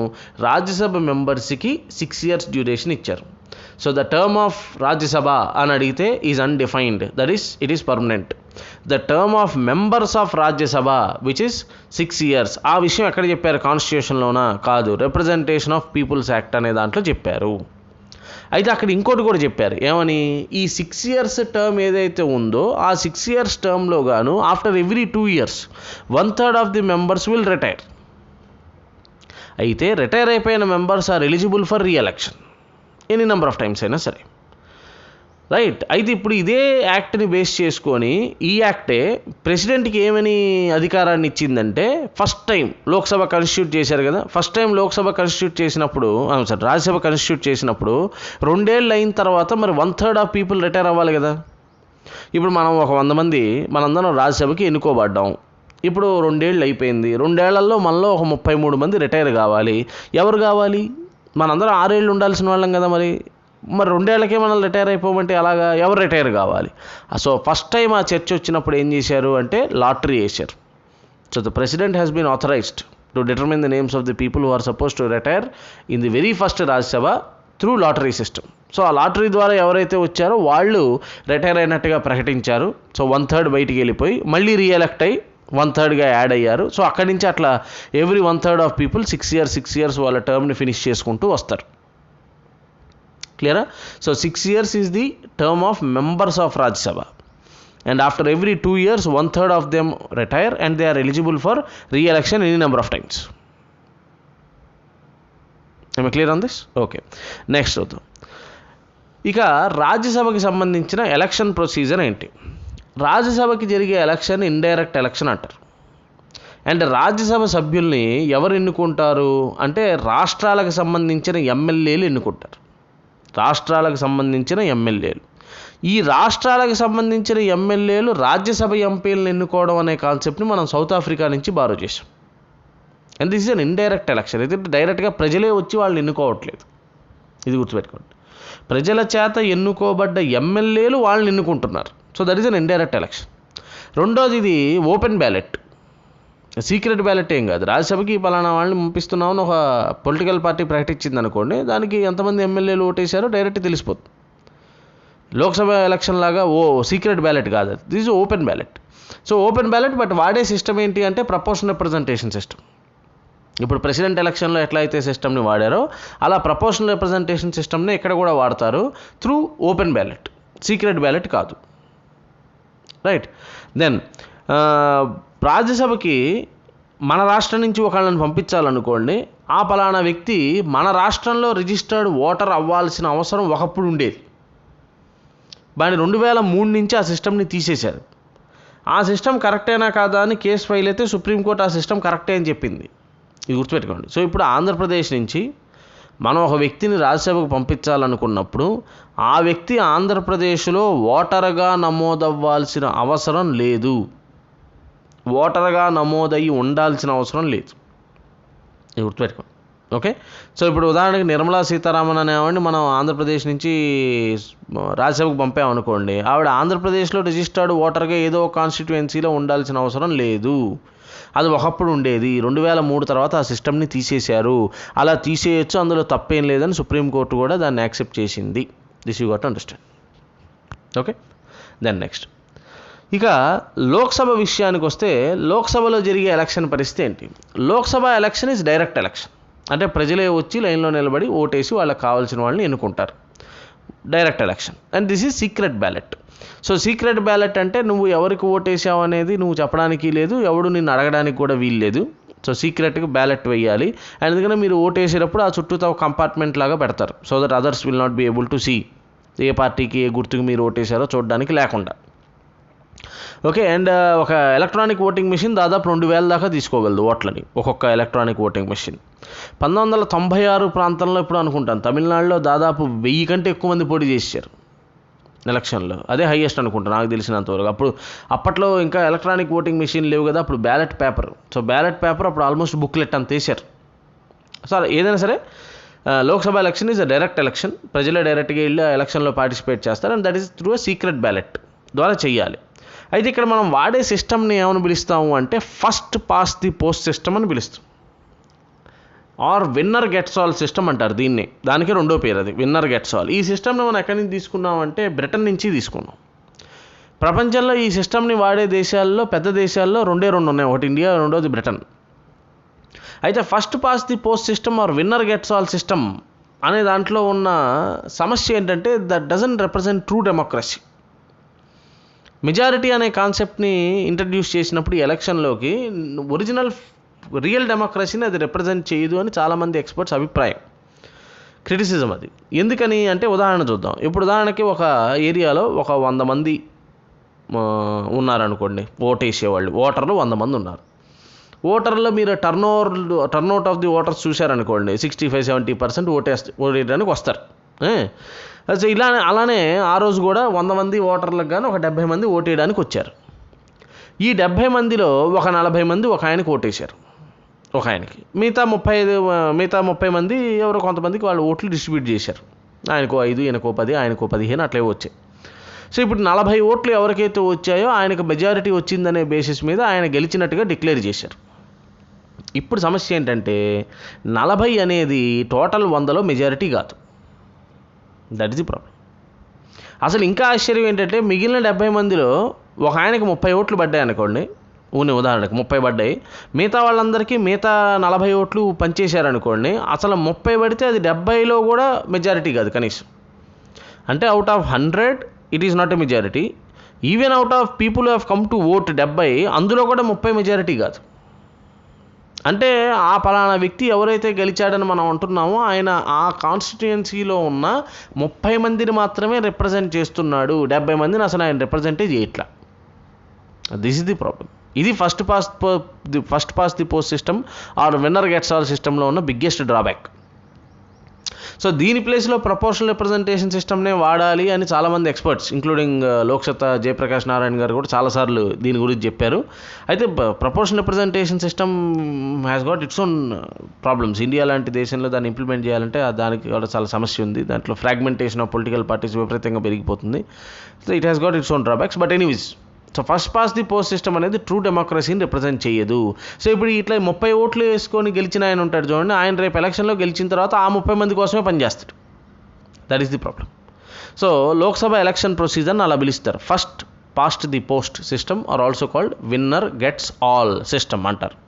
రాజ్యసభ మెంబర్స్కి 6 years డ్యూరేషన్ ఇచ్చారు. So the term of Rajya Sabha అని అడిగితే is undefined, that is it is permanent. The term of members of Rajya Sabha which is 6 years. ఆ విషయం ఎక్కడ చెప్పారు? కాన్స్టిట్యూషన్లోనా? కాదు, రిప్రజెంటేషన్ ఆఫ్ పీపుల్స్ యాక్ట్ అనే దాంట్లో చెప్పారు. అయితే అక్కడ ఇంకోటి కూడా చెప్పారు. ఏమని? ఈ 6 years టర్మ్ ఏదైతే ఉందో ఆ 6 years టర్మ్లో గాను after every 2 years 1/3 of the members will retire. అయితే రిటైర్ అయిపోయిన members are eligible for reelection any number of times అయినా సరే, రైట్? అయితే ఇప్పుడు ఇదే యాక్ట్ని బేస్ చేసుకొని ఈ యాక్టే ప్రెసిడెంట్కి ఏమని అధికారాన్ని ఇచ్చిందంటే ఫస్ట్ టైం లోక్సభ కాన్స్టిట్యూట్ చేశారు కదా. ఫస్ట్ టైం లోక్సభ కాన్స్టిట్యూట్ చేసినప్పుడు రాజ్యసభ కాన్స్టిట్యూట్ చేసినప్పుడు 2 ఏళ్ళు అయిన తర్వాత మరి 1/3 ఆఫ్ పీపుల్ రిటైర్ అవ్వాలి కదా. ఇప్పుడు మనం ఒక 100 మంది మనందరం రాజ్యసభకి ఎన్నుకోబడ్డాం. ఇప్పుడు 2 ఏళ్ళు అయిపోయింది. 2 ఏళ్లలో మనలో ఒక 33 మంది రిటైర్ కావాలి. ఎవరు కావాలి? మనందరం 6 ఏళ్ళు ఉండాల్సిన వాళ్ళం కదా. మరి 2 ఏళ్ళకే మనం రిటైర్ అయిపోమంటే అలాగా? ఎవరు రిటైర్ కావాలి? సో ఫస్ట్ టైం ఆ చర్చ వచ్చినప్పుడు ఏం చేశారు అంటే లాటరీ వేశారు. So the president has been authorised to determine the names of the people who are suppose to retire in the very first Rajya Sabha through lottery system. So ఆ lottery ద్వారా ఎవరైతే వచ్చారో వాళ్ళు రిటైర్ అయినట్టుగా ప్రకటించారు. సో 1/3 బయటికి వెళ్ళిపోయి మళ్ళీ రీఎలెక్ట్ అయ్యి 1/3గా యాడ్ అయ్యారు. సో అక్కడి నుంచి అట్లా ఎవ్రీ 1/3 ఆఫ్ పీపుల్ 6 years వాళ్ళ టర్మ్ని ఫినిష్ చేసుకుంటూ వస్తారు. క్లియరా? So 6 years is the term of members of Rajya Sabha. And after every 2 years 1/3 of them retire and they are eligible for reelection any number of times. I clear on this? Okay, next చూద్దాం. ఇక రాజ్యసభకి సంబంధించిన election procedure ఏంటి? రాజ్యసభకి జరిగే ఎలక్షన్ indirect election అంటారు. And Rajya Sabha సభ్యుల్ని ఎవరు ఎన్నుకుంటారు అంటే రాష్ట్రాలకు సంబంధించిన ఎమ్మెల్యేలు ఎన్నుకుంటారు. రాష్ట్రాలకు సంబంధించిన ఎమ్మెల్యేలు. ఈ రాష్ట్రాలకు సంబంధించిన ఎమ్మెల్యేలు రాజ్యసభ ఎంపీలను ఎన్నుకోవడం అనే కాన్సెప్ట్ని మనం సౌత్ ఆఫ్రికా నుంచి బారో చేసాం. And this is an indirect election. అయితే డైరెక్ట్గా ప్రజలే వచ్చి వాళ్ళని ఎన్నుకోవట్లేదు. ఇది గుర్తుపెట్టుకోండి. ప్రజల చేత ఎన్నుకోబడ్డ ఎమ్మెల్యేలు వాళ్ళని ఎన్నుకుంటున్నారు. So that is an indirect election. రెండోది ఇది ఓపెన్ బ్యాలెట్, సీక్రెట్ బ్యాలెట్ ఏం కాదు. రాజ్యసభకి పలానా వాళ్ళని పంపిస్తున్నామని ఒక పొలిటికల్ పార్టీ ప్రకటించింది అనుకోండి, దానికి ఎంతమంది ఎమ్మెల్యేలు ఓటేశారో డైరెక్ట్ తెలిసిపోతుంది. లోక్సభ ఎలక్షన్ లాగా సీక్రెట్ బ్యాలెట్ కాదు, this is open ballot. So open ballot, but వాడే సిస్టమ్ ఏంటి అంటే ప్రపోర్షనల్ రిప్రజెంటేషన్ సిస్టమ్. ఇప్పుడు ప్రెసిడెంట్ ఎలక్షన్లో ఎట్లా అయితే సిస్టమ్ని వాడారో అలా ప్రపోర్షనల్ రిప్రజెంటేషన్ సిస్టమ్ని ఇక్కడ కూడా వాడతారు through open ballot, secret ballot కాదు. రైట్. దెన్ రాజ్యసభకి మన రాష్ట్రం నుంచి ఒకళ్ళని పంపించాలనుకోండి, ఆ పలానా వ్యక్తి మన రాష్ట్రంలో రిజిస్టర్డ్ ఓటర్ అవ్వాల్సిన అవసరం ఒకప్పుడు ఉండేది. దాని 2003 నుంచి ఆ సిస్టమ్ని తీసేశారు. ఆ సిస్టమ్ కరెక్టేనా కాదా అని కేసు ఫైల్ అయితే సుప్రీంకోర్టు ఆ సిస్టమ్ కరెక్టే అని చెప్పింది. ఇది గుర్తుపెట్టుకోండి. సో ఇప్పుడు ఆంధ్రప్రదేశ్ నుంచి మనం ఒక వ్యక్తిని రాజ్యసభకు పంపించాలనుకున్నప్పుడు ఆ వ్యక్తి ఆంధ్రప్రదేశ్లో ఓటర్గా నమోదవ్వాల్సిన అవసరం లేదు, ఓటర్గా నమోదయ్యి ఉండాల్సిన అవసరం లేదు. ఇది గుర్తుపెట్టుకోండి. ఓకే. సో ఇప్పుడు ఉదాహరణకి నిర్మలా సీతారామన్ అనేవాడిని మనం ఆంధ్రప్రదేశ్ నుంచి రాజ్యసభకు పంపామనుకోండి, ఆవిడ ఆంధ్రప్రదేశ్లో రిజిస్టర్డ్ ఓటర్గా ఏదో ఒక కాన్స్టిట్యుయెన్సీలో ఉండాల్సిన అవసరం లేదు. అది ఒకప్పుడు ఉండేది. 2003 తర్వాత ఆ సిస్టమ్ని తీసేశారు. అలా తీసేయచ్చు, అందులో తప్పేం లేదని సుప్రీంకోర్టు కూడా దాన్ని యాక్సెప్ట్ చేసింది. This you got to understand. Okay. Then next, ఇక లోక్సభ విషయానికి వస్తే లోక్సభలో జరిగే ఎలక్షన్ పరిస్థితి ఏంటి? Lok Sabha election is direct election. అంటే ప్రజలే వచ్చి లైన్లో నిలబడి ఓటేసి వాళ్ళకి కావాల్సిన వాళ్ళని ఎన్నుకుంటారు. Direct election. And this is secret ballot. So secret ballot అంటే నువ్వు ఎవరికి ఓటేసావు అనేది నువ్వు చెప్పడానికి లేదు, ఎవడు నిన్ను అడగడానికి కూడా వీల్లేదు. సో సీక్రెట్గా బ్యాలెట్ వేయాలి. అందుకని మీరు ఓటేసేటప్పుడు ఆ చుట్టూతో ఒక కంపార్ట్మెంట్ లాగా పెడతారు. So that others will not be able to see ఏ పార్టీకి ఏ గుర్తుకు మీరు ఓటేసారో చూడడానికి లేకుండా. ఓకే. అండ్ ఒక ఎలక్ట్రానిక్ ఓటింగ్ మెషిన్ దాదాపు 2000 దాకా తీసుకోగలదు ఓట్లని, ఒక్కొక్క ఎలక్ట్రానిక్ ఓటింగ్ మెషిన్. 1996 ప్రాంతంలో ఇప్పుడు అనుకుంటాను తమిళనాడులో దాదాపు 1000 కంటే ఎక్కువ మంది పోటీ చేశారు ఎలక్షన్లో. అదే హైయెస్ట్ అనుకుంటాను నాకు తెలిసినంతవరకు. అప్పట్లో ఇంకా ఎలక్ట్రానిక్ ఓటింగ్ మెషిన్ లేవు కదా, అప్పుడు ballot paper. So ballot paper అప్పుడు ఆల్మోస్ట్ బుక్లెట్ అంత వేశారు. సో ఏదైనా సరే Lok Sabha election is a direct election. ప్రజలే డైరెక్ట్గా వెళ్ళి ఆ ఎలక్షన్లో పార్టిసిపేట్ చేస్తారు. And that is through a secret ballot ద్వారా చేయాలి. అయితే ఇక్కడ మనం వాడే సిస్టమ్ని ఏమని పిలుస్తాము అంటే first pass the post system అని పిలుస్తాం. Or winner gets all system అంటారు దీన్ని. దానికి రెండో పేరు అది, విన్నర్ గెట్స్ ఆల్. ఈ సిస్టమ్ని మనం ఎక్కడి నుంచి తీసుకున్నామంటే బ్రిటన్ నుంచి తీసుకున్నాం. ప్రపంచంలో ఈ సిస్టమ్ని వాడే దేశాల్లో పెద్ద దేశాల్లో రెండే ఉన్నాయి, ఒకటి ఇండియా, రెండోది బ్రిటన్. అయితే first pass the post system or winner gets all system అనే దాంట్లో ఉన్న సమస్య ఏంటంటే that doesn't represent true democracy. Majority అనే కాన్సెప్ట్ని ఇంట్రడ్యూస్ చేసినప్పుడు ఈ ఎలక్షన్లోకి ఒరిజినల్ రియల్ డెమోక్రసీని అది రిప్రజెంట్ చేయదు అని చాలామంది ఎక్స్పర్ట్స్ అభిప్రాయం, క్రిటిసిజం అది. ఎందుకని అంటే ఉదాహరణ చూద్దాం. ఇప్పుడు ఉదాహరణకి ఒక ఏరియాలో ఒక 100 మంది ఉన్నారనుకోండి, ఓటేసేవాళ్ళు. ఓటర్లు 100 మంది ఉన్నారు. ఓటర్లో మీరు టర్న్అవుట్ ఆఫ్ ది ఓటర్స్ చూశారనుకోండి, 65-70% ఓటేయడానికి వస్తారు. సో అలానే ఆ రోజు కూడా 100 మంది ఓటర్లకు కానీ ఒక 70 మంది ఓటేయడానికి వచ్చారు. ఈ 70 మందిలో ఒక 40 మంది ఒక ఆయనకి ఓటేశారు, ఒక ఆయనకి. మిగతా 30 మంది ఎవరో కొంతమందికి వాళ్ళు ఓట్లు డిస్ట్రిబ్యూట్ చేశారు. ఆయనకో 5, ఈయనకో 10, ఆయనకో 15 అట్లే వచ్చాయి. సో ఇప్పుడు 40 ఓట్లు ఎవరికైతే వచ్చాయో ఆయనకు మెజారిటీ వచ్చిందనే బేసిస్ మీద ఆయన గెలిచినట్టుగా డిక్లేర్ చేశారు. ఇప్పుడు సమస్య ఏంటంటే 40 అనేది టోటల్ 100లో మెజారిటీ కాదు. That is the problem. అసలు ఇంకా ఆశ్చర్యం ఏంటంటే మిగిలిన 70 మందిలో ఒక ఆయనకి 30 ఓట్లు పడ్డాయి అనుకోండి, ఉదాహరణకు 30 పడ్డాయి. మిగతా వాళ్ళందరికీ మిగతా 40 ఓట్లు పంచేశారనుకోండి. అసలు 30 పడితే అది 70లో కూడా మెజారిటీ కాదు కనీసం. అంటే out of 100 it is not a majority. Even out of people have come to vote 70, అందులో కూడా 30 మెజారిటీ కాదు. అంటే ఆ పలానా వ్యక్తి ఎవరైతే గెలిచాడని మనం అంటున్నామో ఆయన ఆ కాన్స్టిట్యుయెన్సీలో ఉన్న 30 మందిని మాత్రమే రిప్రజెంట్ చేస్తున్నాడు, 70 మందిని అసలు ఆయన రిప్రజెంటే చేయట్లా. This is the problem. ఇది first pass the post system or winner gets all సిస్టంలో ఉన్న బిగ్గెస్ట్ డ్రాబ్యాక్. సో దీని ప్లేస్లో ప్రపోర్షనల్ రిప్రజెంటేషన్ సిస్టమ్నే వాడాలి అని చాలామంది ఎక్స్పర్ట్స్ ఇంక్లూడింగ్ లోక్సత్తా జయప్రకాష్ నారాయణ గారు కూడా చాలాసార్లు దీని గురించి చెప్పారు. అయితే proportional representation system has got its own problems. India లాంటి దేశంలో దాన్ని ఇంప్లిమెంట్ చేయాలంటే దానికి కూడా చాలా సమస్య ఉంది. దాంట్లో ఫ్రాగ్మెంటేషన్ ఆఫ్ పొలిటికల్ పార్టీస్ విపరీతంగా పెరిగిపోతుంది. So it has got its own drawbacks. But anyways, so first pass the post system అనేది ట్రూ డెమోక్రసీని రిప్రజెంట్ చేయదు. సో ఇప్పుడు ఇట్లా 30 ఓట్లు వేసుకొని గెలిచిన ఆయన ఉంటాడు చూడండి, ఆయన రేపు ఎలక్షన్లో గెలిచిన తర్వాత ఆ 30 మంది కోసమే పనిచేస్తాడు. That is the problem. So Lok Sabha election ప్రొసీజర్ని అలా పిలుస్తారు, first past the post system or also called winner gets all system అంటారు.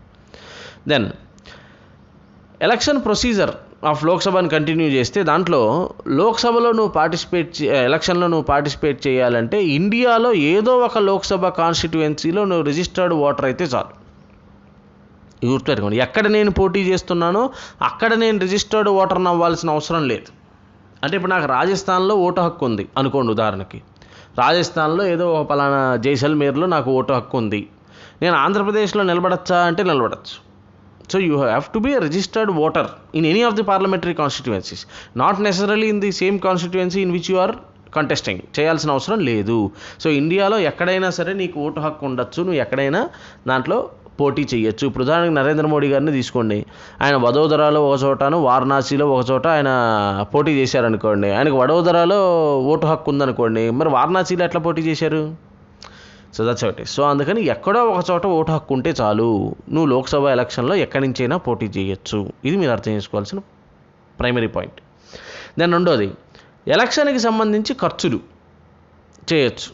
దెన్ ఎలక్షన్ ప్రొసీజర్ ఆఫ్ లోక్సభని కంటిన్యూ చేస్తే దాంట్లో లోక్సభలో ఎలక్షన్లో నువ్వు పార్టిసిపేట్ చేయాలంటే ఇండియాలో ఏదో ఒక లోక్సభ కాన్స్టిట్యుయెన్సీలో నువ్వు రిజిస్టర్డ్ ఓటర్ అయితే చాలు. గుర్తుపెట్టుకోండి, ఎక్కడ నేను పోటీ చేస్తున్నానో అక్కడ నేను రిజిస్టర్డ్ ఓటర్ని అవ్వాల్సిన అవసరం లేదు. అంటే ఇప్పుడు నాకు రాజస్థాన్లో ఓటు హక్కు ఉంది అనుకోండి, ఉదాహరణకి రాజస్థాన్లో ఏదో ఒక పలానా జైసల్మేర్లో నాకు ఓటు హక్కు ఉంది, నేను ఆంధ్రప్రదేశ్లో నిలబడచ్చా అంటే నిలబడచ్చు. So you have to be a registered voter in any of the parliamentary constituencies, not necessarily in the same constituency in which you are contesting. చేయాల్సిన అవసరం లేదు. సో ఇండియాలో ఎక్కడైనా సరే నీకు ఓటు హక్కు ఉండొచ్చు, నువ్వు ఎక్కడైనా దాంట్లో పోటీ చేయొచ్చు. ఇప్పుడు ఉదాహరణకు నరేంద్ర మోడీ గారిని తీసుకోండి, ఆయన వడోదరాలో ఒక చోటను వారణాసిలో ఒక చోట ఆయన పోటీ చేశారనుకోండి, ఆయనకు వడోదరాలో ఓటు హక్కు ఉందనుకోండి, మరి వారణాసిలో ఎట్లా పోటీ చేశారు? సో దట్స్ ఒకటి. సో అందుకని ఎక్కడో ఒక చోట ఓటు హక్కు ఉంటే చాలు, నువ్వు లోక్సభ ఎలక్షన్లో ఎక్కడి నుంచైనా పోటీ చేయొచ్చు. ఇది మీరు అర్థం చేసుకోవాల్సిన ప్రైమరీ పాయింట్. దాని రెండోది, ఎలక్షన్కి సంబంధించి ఖర్చులు చేయొచ్చు.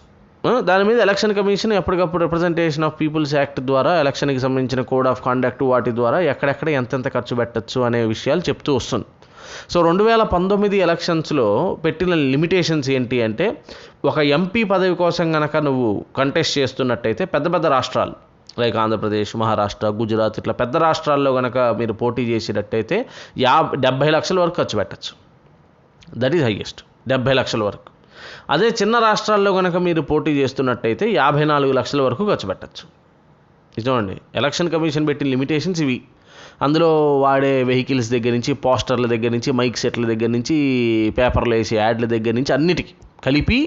దాని మీద ఎలక్షన్ కమిషన్ ఎప్పటికప్పుడు రిప్రజెంటేషన్ ఆఫ్ పీపుల్స్ యాక్ట్ ద్వారా ఎలక్షన్కి సంబంధించిన కోడ్ ఆఫ్ కాండక్ట్ వాటి ద్వారా ఎక్కడెక్కడ ఎంతెంత ఖర్చు పెట్టచ్చు అనే విషయాలు చెప్తూ వస్తుంది. సో 2019 ఎలక్షన్స్లో పెట్టిన లిమిటేషన్స్ ఏంటి అంటే, ఒక ఎంపీ పదవి కోసం కనుక నువ్వు కంటెస్ట్ చేస్తున్నట్టయితే పెద్ద పెద్ద రాష్ట్రాలు లైక్ ఆంధ్రప్రదేశ్, మహారాష్ట్ర, గుజరాత్ ఇట్లా పెద్ద రాష్ట్రాల్లో కనుక మీరు పోటీ చేసేటట్టయితే 70 లక్షల వరకు ఖర్చు పెట్టచ్చు. దట్ ఈజ్ హైయెస్ట్, 70 లక్షల వరకు. అదే చిన్న రాష్ట్రాల్లో కనుక మీరు పోటీ చేస్తున్నట్టయితే 54 లక్షల వరకు ఖర్చు పెట్టచ్చు. చూడండి, ఎలక్షన్ కమిషన్ పెట్టిన లిమిటేషన్స్ ఇవి. అందులో వాడే వెహికల్స్ దగ్గర నుంచి, పోస్టర్ల దగ్గర నుంచి, మైక్ సెట్ల దగ్గర నుంచి, పేపర్లు వేసి యాడ్ల దగ్గర నుంచి అన్నిటికీ కలిపి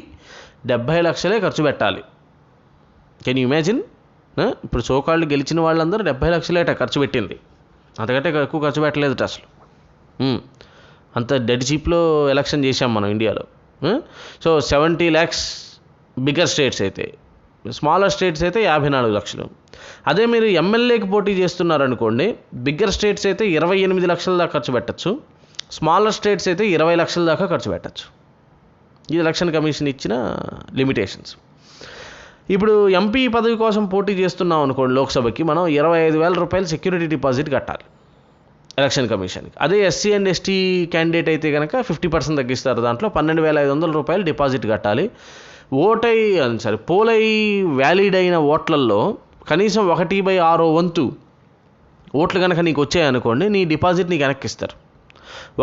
70 లక్షలే ఖర్చు పెట్టాలి. Can you imagine? ఇప్పుడు సోకాళ్ళు గెలిచిన వాళ్ళందరూ 70 లక్షలేట ఖర్చు పెట్టింది, అంతకంటే ఎక్కువ ఖర్చు పెట్టలేదు అసలు. అంత డెడ్ చీప్లో ఎలక్షన్ చేశాం మనం ఇండియాలో. సో 70 lakhs బిగ్గర్ స్టేట్స్ అయితే, స్మాలర్ స్టేట్స్ అయితే 54 లక్షలు. అదే మీరు ఎమ్మెల్యేకి పోటీ చేస్తున్నారనుకోండి, బిగ్గర్ స్టేట్స్ అయితే 28 లక్షల దాకా ఖర్చు పెట్టచ్చు, స్మాలర్ స్టేట్స్ అయితే 20 లక్షల దాకా ఖర్చు పెట్టచ్చు. ఇది ఎలక్షన్ కమిషన్ ఇచ్చిన లిమిటేషన్స్. ఇప్పుడు ఎంపీ పదవి కోసం పోటీ చేస్తున్నాం అనుకోండి, లోక్సభకి మనం 25,000 రూపాయలు సెక్యూరిటీ డిపాజిట్ కట్టాలి ఎలక్షన్ కమిషన్కి. అదే ఎస్సీ అండ్ ఎస్టీ క్యాండిడేట్ అయితే కనుక 50% తగ్గిస్తారు, దాంట్లో 12,500 రూపాయలు డిపాజిట్ కట్టాలి. పోలై వ్యాలిడ్ అయిన ఓట్లల్లో కనీసం 1/6 వంతు ఓట్లు కనుక నీకు వచ్చాయనుకోండి, నీ డిపాజిట్ నీకు వెనక్కి ఇస్తారు.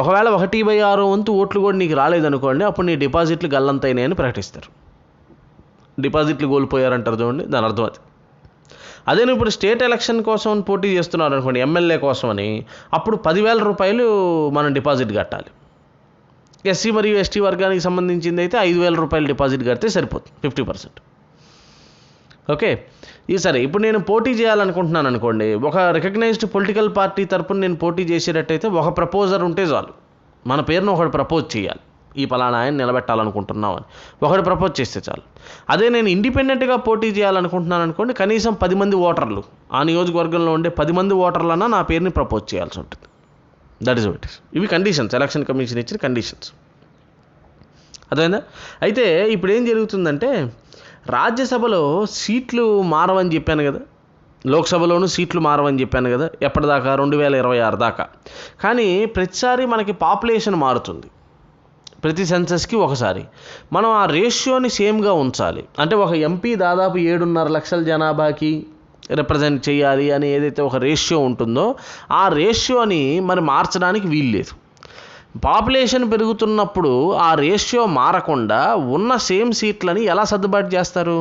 ఒకవేళ 1/6 వంతు ఓట్లు కూడా నీకు రాలేదనుకోండి, అప్పుడు నీ డిపాజిట్లు గల్లంతైనాయని ప్రకటిస్తారు. డిపాజిట్లు కోల్పోయారంటారు చూడండి, దాని అర్థం అది. అదే నువ్వు ఇప్పుడు స్టేట్ ఎలక్షన్ కోసం పోటీ చేస్తున్నారు అనుకోండి, ఎమ్మెల్యే కోసమని, అప్పుడు 10,000 రూపాయలు మనం డిపాజిట్ కట్టాలి. ఎస్సీ మరియు ఎస్టీ వర్గానికి సంబంధించింది అయితే 5,000 రూపాయలు డిపాజిట్ కడితే సరిపోతుంది, 50%. ఓకే, సరే. ఇప్పుడు నేను పోటీ చేయాలనుకుంటున్నాను అనుకోండి, ఒక రికగ్నైజ్డ్ పొలిటికల్ పార్టీ తరపున నేను పోటీ చేసేటట్టయితే ఒక ప్రపోజర్ ఉంటే చాలు. మన పేరును ఒకటి ప్రపోజ్ చేయాలి, ఈ పలానా ఆయన నిలబెట్టాలనుకుంటున్నాం అని ఒకటి ప్రపోజ్ చేస్తే చాలు. అదే నేను ఇండిపెండెంట్గా పోటీ చేయాలనుకుంటున్నాను అనుకోండి, కనీసం 10 మంది ఓటర్లు, ఆ నియోజకవర్గంలో ఉండే 10 మంది ఓటర్లన్నా నా పేరుని ప్రపోజ్ చేయాల్సి ఉంటుంది. That is what is. ఇవి కండిషన్స్, ఎలక్షన్ కమిషన్ ఇచ్చిన కండిషన్స్. అదేనా? అయితే ఇప్పుడు ఏం జరుగుతుందంటే, రాజ్యసభలో సీట్లు మారవని చెప్పాను కదా, లోక్సభలోనూ సీట్లు మారవని చెప్పాను కదా, ఎప్పటిదాకా 2026 దాకా. కానీ ప్రతిసారి మనకి పాపులేషన్ మారుతుంది, ప్రతి సెన్సస్కి ఒకసారి. మనం ఆ రేషియోని సేమ్గా ఉంచాలి. అంటే ఒక ఎంపీ దాదాపు 7.5 లక్షల జనాభాకి రిప్రజెంట్ చేయాలి అని ఏదైతే ఒక రేషియో ఉంటుందో, ఆ రేషియోని మరి మార్చడానికి వీలు లేదు. పాపులేషన్ పెరుగుతున్నప్పుడు ఆ రేషియో మారకుండా ఉన్న సేమ్ సీట్లని ఎలా సర్దుబాటు చేస్తారు?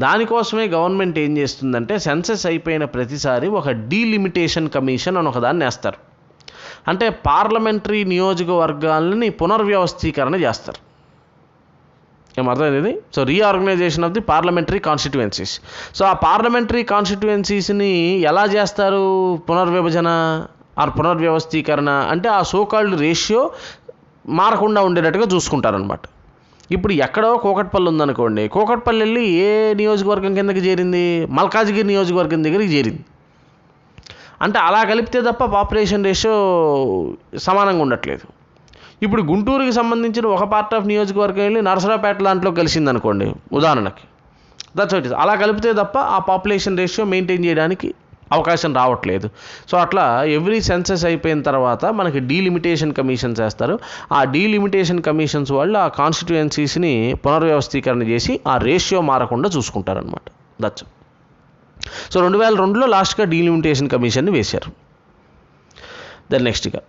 దానికోసమే గవర్నమెంట్ ఏం చేస్తుందంటే, సెన్సస్ అయిపోయిన ప్రతిసారి ఒక డీలిమిటేషన్ కమిషన్ అని ఒకదాన్ని వేస్తారు. అంటే పార్లమెంటరీ నియోజకవర్గాలని పునర్వ్యవస్థీకరణ చేస్తారు. ఏమర్థమైంది? So reorganisation of the parliamentary constituencies. So ఆ పార్లమెంటరీ కాన్స్టిట్యుయెన్సీస్ని ఎలా చేస్తారు? పునర్విభజన ఆర్ పునర్వ్యవస్థీకరణ అంటే ఆ సోకాల్డ్ రేషియో మారకుండా ఉండేటట్టుగా చూసుకుంటారనమాట. ఇప్పుడు ఎక్కడో కూకట్పల్లి ఉందనుకోండి, కూకట్పల్లి వెళ్ళి ఏ నియోజకవర్గం కిందకి చేరింది? మల్కాజ్గిరి నియోజకవర్గం దగ్గరికి చేరింది. అంటే అలా కలిపితే తప్ప పాపులేషన్ రేషియో సమానంగా ఉండట్లేదు. ఇప్పుడు గుంటూరుకి సంబంధించిన ఒక పార్ట్ ఆఫ్ నియోజకవర్గం వెళ్ళి నరసరావుపేట దాంట్లో కలిసింది అనుకోండి ఉదాహరణకి, దట్స్ వాట్ ఇస్. అలా కలిపితే తప్ప ఆ పాపులేషన్ రేషియో మెయింటైన్ చేయడానికి అవకాశం రావట్లేదు. సో అట్లా ఎవ్రీ సెన్సస్ అయిపోయిన తర్వాత మనకి డీలిమిటేషన్ కమిషన్స్ వేస్తారు. ఆ డీలిమిటేషన్ కమిషన్స్ వాళ్ళు ఆ కాన్స్టిట్యుయెన్సీస్ని పునర్వ్యవస్థీకరణ చేసి ఆ రేషియో మారకుండా చూసుకుంటారనమాట. దట్స్ సో 2002లో లాస్ట్గా డీలిమిటేషన్ కమిషన్ని వేశారు. దాని నెక్స్ట్గా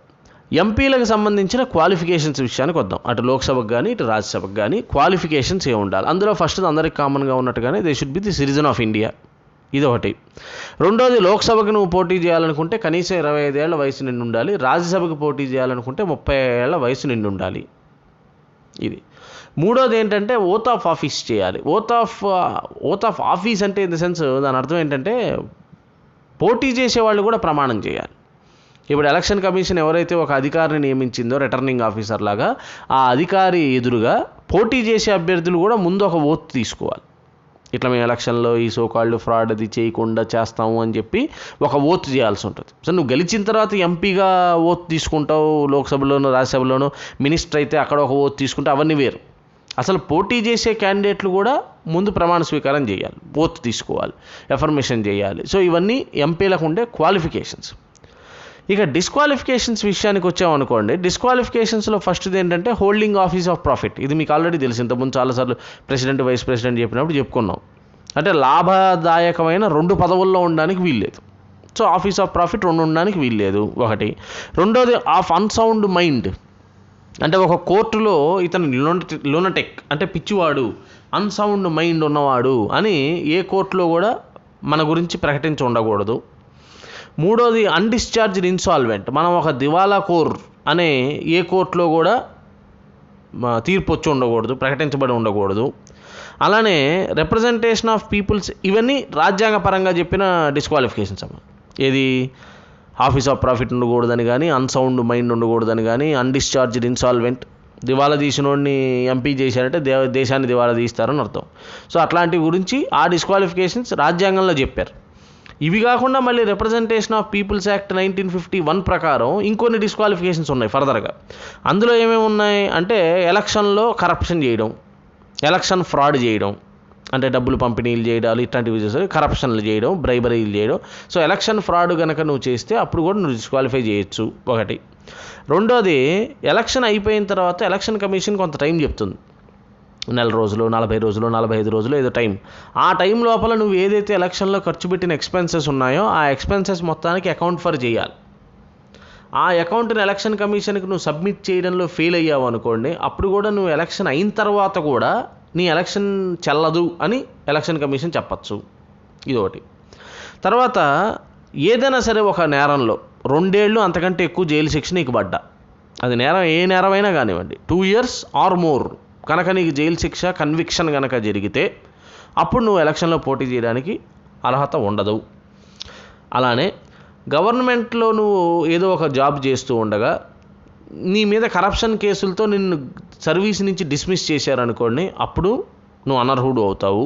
ఎంపీలకు సంబంధించిన క్వాలిఫికేషన్స్ విషయానికి వద్దాం. అటు లోక్సభకు కానీ ఇటు రాజ్యసభకు కానీ క్వాలిఫికేషన్స్ ఏమి ఉండాలి? అందులో ఫస్ట్ అందరికి కామన్గా ఉన్నట్టుగానే they should be the citizen of India, ఇది ఒకటి. రెండోది, లోక్సభకు నువ్వు పోటీ చేయాలనుకుంటే కనీసం 25 ఏళ్ల వయసు నిండి ఉండాలి. రాజ్యసభకు పోటీ చేయాలనుకుంటే 30 ఏళ్ల వయసు నిండి ఉండాలి, ఇది. మూడోది ఏంటంటే ఓత్ ఆఫ్ ఆఫీస్ చేయాలి. ఓత్ ఆఫ్ ఆఫీస్ అంటే ఇన్ ద సెన్స్ దాని అర్థం ఏంటంటే పోటీ చేసేవాళ్ళు కూడా ప్రమాణం చేయాలి. ఇప్పుడు ఎలక్షన్ కమిషన్ ఎవరైతే ఒక అధికారిని నియమించిందో రిటర్నింగ్ ఆఫీసర్ లాగా, ఆ అధికారి ఎదురుగా పోటీ చేసే అభ్యర్థులు కూడా ముందు ఒక ఓత్ తీసుకోవాలి. ఇట్లా మేము ఎలక్షన్లో ఈ సోకాల్డ్ ఫ్రాడ్ అది చేయకుండా చేస్తాము అని చెప్పి ఒక ఓత్ చేయాల్సి ఉంటుంది. సో నువ్వు గెలిచిన తర్వాత ఎంపీగా ఓత్ తీసుకుంటావు, లోక్సభలోనూ రాజ్యసభలోనూ మినిస్టర్ అయితే అక్కడ ఒక ఓత్ తీసుకుంటే అవన్నీ వేరు. అసలు పోటీ చేసే క్యాండిడేట్లు కూడా ముందు ప్రమాణ స్వీకారం చేయాలి, ఓత్ తీసుకోవాలి, ఎఫర్మేషన్ చేయాలి. సో ఇవన్నీ ఎంపీలకు ఉండే క్వాలిఫికేషన్స్. ఇక డిస్క్వాలిఫికేషన్స్ విషయానికి వచ్చామనుకోండి, డిస్క్వాలిఫికేషన్స్లో ఫస్ట్ది ఏంటంటే హోల్డింగ్ ఆఫీస్ ఆఫ్ ప్రాఫిట్. ఇది మీకు ఆల్రెడీ తెలిసి ఇంతకుముందు చాలాసార్లు ప్రెసిడెంట్ వైస్ ప్రెసిడెంట్ చెప్పినప్పుడు చెప్పుకున్నాం. అంటే లాభదాయకమైన 2 పదవుల్లో ఉండడానికి వీల్లేదు. సో ఆఫీస్ ఆఫ్ ప్రాఫిట్ 2 ఉండడానికి వీల్లేదు, ఒకటి. రెండోది ఆఫ్ అన్సౌండ్ మైండ్, అంటే ఒక కోర్టులో ఇతను లూనటెక్ అంటే పిచ్చివాడు, అన్సౌండ్ మైండ్ ఉన్నవాడు అని ఏ కోర్టులో కూడా మన గురించి ప్రకటించి ఉండకూడదు. మూడోది అన్డిశ్చార్జ్డ్ ఇన్సాల్వెంట్, మనం ఒక దివాలా కోర్ అనే ఏ కోర్టులో కూడా తీర్పు వచ్చి ఉండకూడదు, ప్రకటించబడి ఉండకూడదు. అలానే రిప్రజెంటేషన్ ఆఫ్ పీపుల్స్, ఇవన్నీ రాజ్యాంగపరంగా చెప్పిన డిస్క్వాలిఫికేషన్స్ అమ్మ. ఏది ఆఫీస్ ఆఫ్ ప్రాఫిట్ ఉండకూడదని కానీ, అన్సౌండ్ మైండ్ ఉండకూడదని కానీ, అన్డిశ్చార్జ్డ్ ఇన్సాల్వెంట్, దివాలా తీసినోడిని ఎంపీ చేశారంటే దేశాన్ని దివాలా తీస్తారని అర్థం. సో అట్లాంటి గురించి ఆ డిస్క్వాలిఫికేషన్స్ రాజ్యాంగంలో చెప్పారు. ఇవి కాకుండా మళ్ళీ రిప్రజెంటేషన్ ఆఫ్ పీపుల్స్ యాక్ట్ 1951 ప్రకారం ఇంకొన్ని డిస్క్వాలిఫికేషన్స్ ఉన్నాయి ఫర్దర్గా. అందులో ఏమేమి ఉన్నాయి అంటే ఎలక్షన్లో కరప్షన్ చేయడం, ఎలక్షన్ ఫ్రాడ్ చేయడం, అంటే డబ్బులు పంపిణీలు చేయడాలు ఇట్లాంటివి చేస్తారు, కరప్షన్లు చేయడం, బ్రైబరీలు చేయడం. సో ఎలక్షన్ ఫ్రాడ్ కనుక నువ్వు చేస్తే అప్పుడు కూడా నువ్వు డిస్క్వాలిఫై చేయొచ్చు, ఒకటి. రెండోది, ఎలక్షన్ అయిపోయిన తర్వాత ఎలక్షన్ కమిషన్ కొంత టైం చెప్తుంది, 1 రోజులు, 40 రోజులు, 45 రోజులు ఏదో టైం. ఆ టైం లోపల నువ్వు ఏదైతే ఎలక్షన్లో ఖర్చు పెట్టిన ఎక్స్పెన్సెస్ ఉన్నాయో ఆ ఎక్స్పెన్సెస్ మొత్తానికి అకౌంట్ ఫర్ చేయాలి. ఆ అకౌంట్ని ఎలక్షన్ కమిషన్కి నువ్వు సబ్మిట్ చేయడంలో ఫెయిల్ అయ్యావు అనుకోండి, అప్పుడు కూడా నువ్వు ఎలక్షన్ అయిన తర్వాత కూడా నీ ఎలక్షన్ చెల్లదు అని ఎలక్షన్ కమిషన్ చెప్పచ్చు, ఇది ఒకటి. తర్వాత ఏదైనా సరే ఒక నేరంలో 2 ఏళ్ళు అంతకంటే ఎక్కువ జైలు శిక్ష నీకు పడ్డా, అది నేరం ఏ నేరమైనా కానివ్వండి, 2 years ఆర్ మోర్ కనుక నీకు జైలు శిక్ష కన్విక్షన్ కనుక జరిగితే అప్పుడు నువ్వు ఎలక్షన్లో పోటీ చేయడానికి అర్హత ఉండదు. అలానే గవర్నమెంట్లో నువ్వు ఏదో ఒక జాబ్ చేస్తూ ఉండగా నీ మీద కరప్షన్ కేసులతో నిన్ను సర్వీస్ నుంచి డిస్మిస్ చేశారనుకోండి, అప్పుడు నువ్వు అనర్హుడు అవుతావు.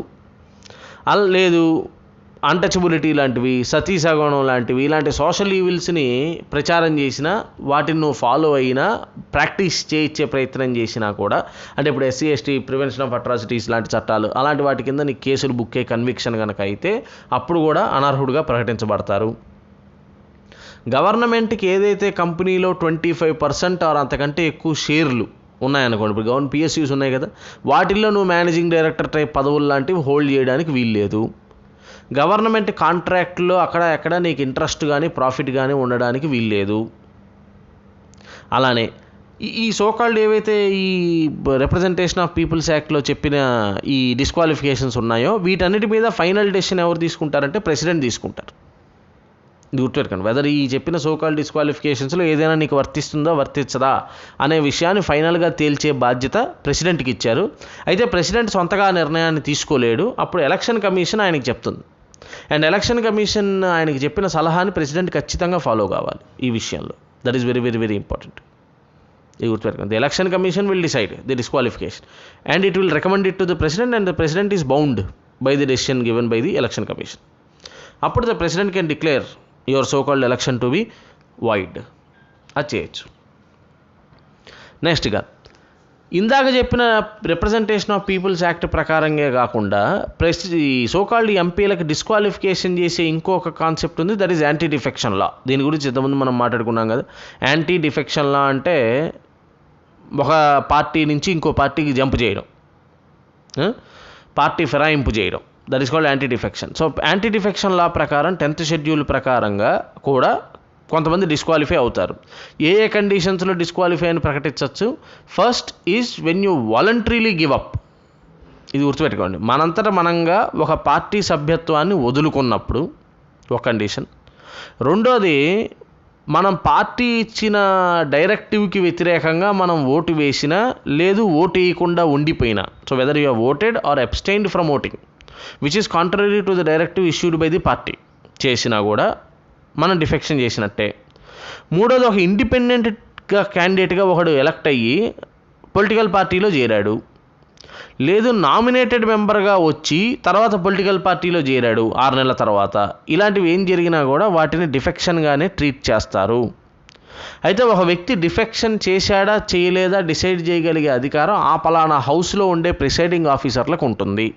లేదు అన్టచబిలిటీ లాంటివి, సతీ సగమనం లాంటివి, ఇలాంటి సోషల్ ఈవిల్స్ని ప్రచారం చేసినా, వాటిని నువ్వు ఫాలో అయినా, ప్రాక్టీస్ చేయించే ప్రయత్నం చేసినా కూడా, అంటే ఇప్పుడు SC ST prevention of atrocities లాంటి చట్టాలు, అలాంటి వాటి కింద నీకు కేసులు బుక్ అయ్యే కన్విక్షన్ కనుక అయితే అప్పుడు కూడా అనర్హుడుగా ప్రకటించబడతారు. గవర్నమెంట్కి ఏదైతే కంపెనీలో 25% ఆర్ అంతకంటే ఎక్కువ షేర్లు ఉన్నాయనుకోండి, ఇప్పుడు గవర్నమెంట్ PSUs ఉన్నాయి కదా, వాటిల్లో నువ్వు మేనేజింగ్ డైరెక్టర్ టైప్ పదవులు లాంటివి హోల్డ్ చేయడానికి వీల్లేదు. గవర్నమెంట్ కాంట్రాక్ట్లో అక్కడ ఎక్కడ నీకు ఇంట్రెస్ట్ కానీ ప్రాఫిట్ కానీ ఉండడానికి వీల్లేదు. అలానే ఈ సోకాల్డ్ ఏవైతే ఈ రిప్రజెంటేషన్ ఆఫ్ పీపుల్స్ యాక్ట్లో చెప్పిన ఈ డిస్క్వాలిఫికేషన్స్ ఉన్నాయో వీటన్నిటి మీద ఫైనల్ డెసిషన్ ఎవరు తీసుకుంటారంటే ప్రెసిడెంట్ తీసుకుంటారు. ఇది గుర్తుపెట్టుకోండి. వెదర్ ఈ చెప్పిన సోకాల్డ్ డిస్క్వాలిఫికేషన్స్లో ఏదైనా నీకు వర్తిస్తుందా వర్తించదా అనే విషయాన్ని ఫైనల్గా తేల్చే బాధ్యత ప్రెసిడెంట్కి ఇచ్చారు. అయితే ప్రెసిడెంట్ సొంతగా నిర్ణయాన్ని తీసుకోలేడు, అప్పుడు ఎలక్షన్ కమిషన్ ఆయనకి చెప్తుంది. అండ్ ఎలక్షన్ కమిషన్ ఆయనకి చెప్పిన సలహాని ప్రెసిడెంట్ ఖచ్చితంగా ఫాలో కావాలి ఈ విషయంలో. That is very very very important. ఇది గుర్తుపెట్టుకోండి. The election commission will decide the disqualification and it will recommend it to the president and the president is bound by the decision given by the election commission. అప్పుడు the president can declare your so called election to be void. అది చేయొచ్చు. నెక్స్ట్గా ఇందాక చెప్పిన representation of peoples act ప్రకారంగా కాకుండా ఈ so called ఎంపీలకు disqualification చేసే ఇంకొక కాన్సెప్ట్ ఉంది, that is anti defection law. దీని గురించి ఇంతకుముందు మనం మాట్లాడుకున్నాం కదా. యాంటీ డిఫెక్షన్ లా అంటే ఒక పార్టీ నుంచి ఇంకో పార్టీకి జంప్ చేయడం, పార్టీ ఫిరాయింపు చేయడం, that is called anti defection. So anti defection law ప్రకారం 10th షెడ్యూల్ ప్రకారంగా కూడా కొంతమంది డిస్క్వాలిఫై అవుతారు. ఏ కండిషన్స్లో డిస్క్వాలిఫై అని ప్రకటించవచ్చు? First is when you voluntarily give up. ఇది గుర్తుపెట్టుకోండి. మనంతట మనంగా ఒక పార్టీ సభ్యత్వాన్ని వదులుకున్నప్పుడు ఒక కండిషన్. రెండోది, మనం పార్టీ ఇచ్చిన డైరెక్టివ్కి వ్యతిరేకంగా మనం ఓటు వేసినా లేదు ఓటు వేయకుండా ఉండిపోయినా, so whether you have voted or abstained from voting which is contrary to the directive issued by the party చేసినా కూడా మనం డిఫెక్షన్ చేసినట్టే. మూడోది, ఒక ఇండిపెండెంట్గా క్యాండిడేట్గా ఒకడు ఎలక్ట్ అయ్యి పొలిటికల్ పార్టీలో చేరాడు, లేదు నామినేటెడ్ మెంబర్గా వచ్చి తర్వాత పొలిటికల్ పార్టీలో చేరాడు 6 నెలల తర్వాత, ఇలాంటివి ఏం జరిగినా కూడా వాటిని డిఫెక్షన్గానే ట్రీట్ చేస్తారు. అయితే ఒక వ్యక్తి డిఫెక్షన్ చేశాడా చేయలేదా డిసైడ్ చేయగలిగే అధికారం ఆ పలానా హౌస్లో ఉండే ప్రిసైడింగ్ ఆఫీసర్లకు ఉంటుంది.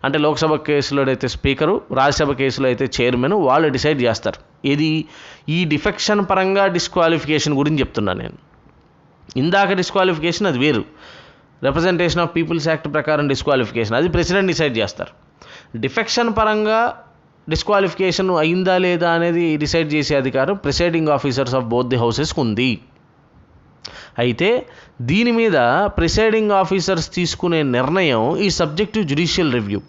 అంటే లోక్సభ కేసులో అయితే స్పీకరు, రాజ్యసభ కేసులో అయితే చైర్మన్, వాళ్ళు డిసైడ్ చేస్తారు. ఇది ఈ డిఫెక్షన్ పరంగా డిస్క్వాలిఫికేషన్ గురించి చెప్తున్నాను నేను. ఇందాక డిస్క్వాలిఫికేషన్ అది వేరు, రిప్రజెంటేషన్ ఆఫ్ పీపుల్స్ యాక్ట్ ప్రకారం డిస్క్వాలిఫికేషన్ అది ప్రెసిడెంట్ డిసైడ్ చేస్తారు. డిఫెక్షన్ పరంగా డిస్క్వాలిఫికేషన్ అయిందా లేదా అనేది డిసైడ్ చేసే అధికారం presiding officers of both the హౌసెస్కి ఉంది. అయితే దీని మీద ప్రిసైడింగ్ ఆఫీసర్స్ తీసుకునే నిర్ణయం ఈ సబ్జెక్ట్ టు జ్యుడిషియల్ రివ్యూ.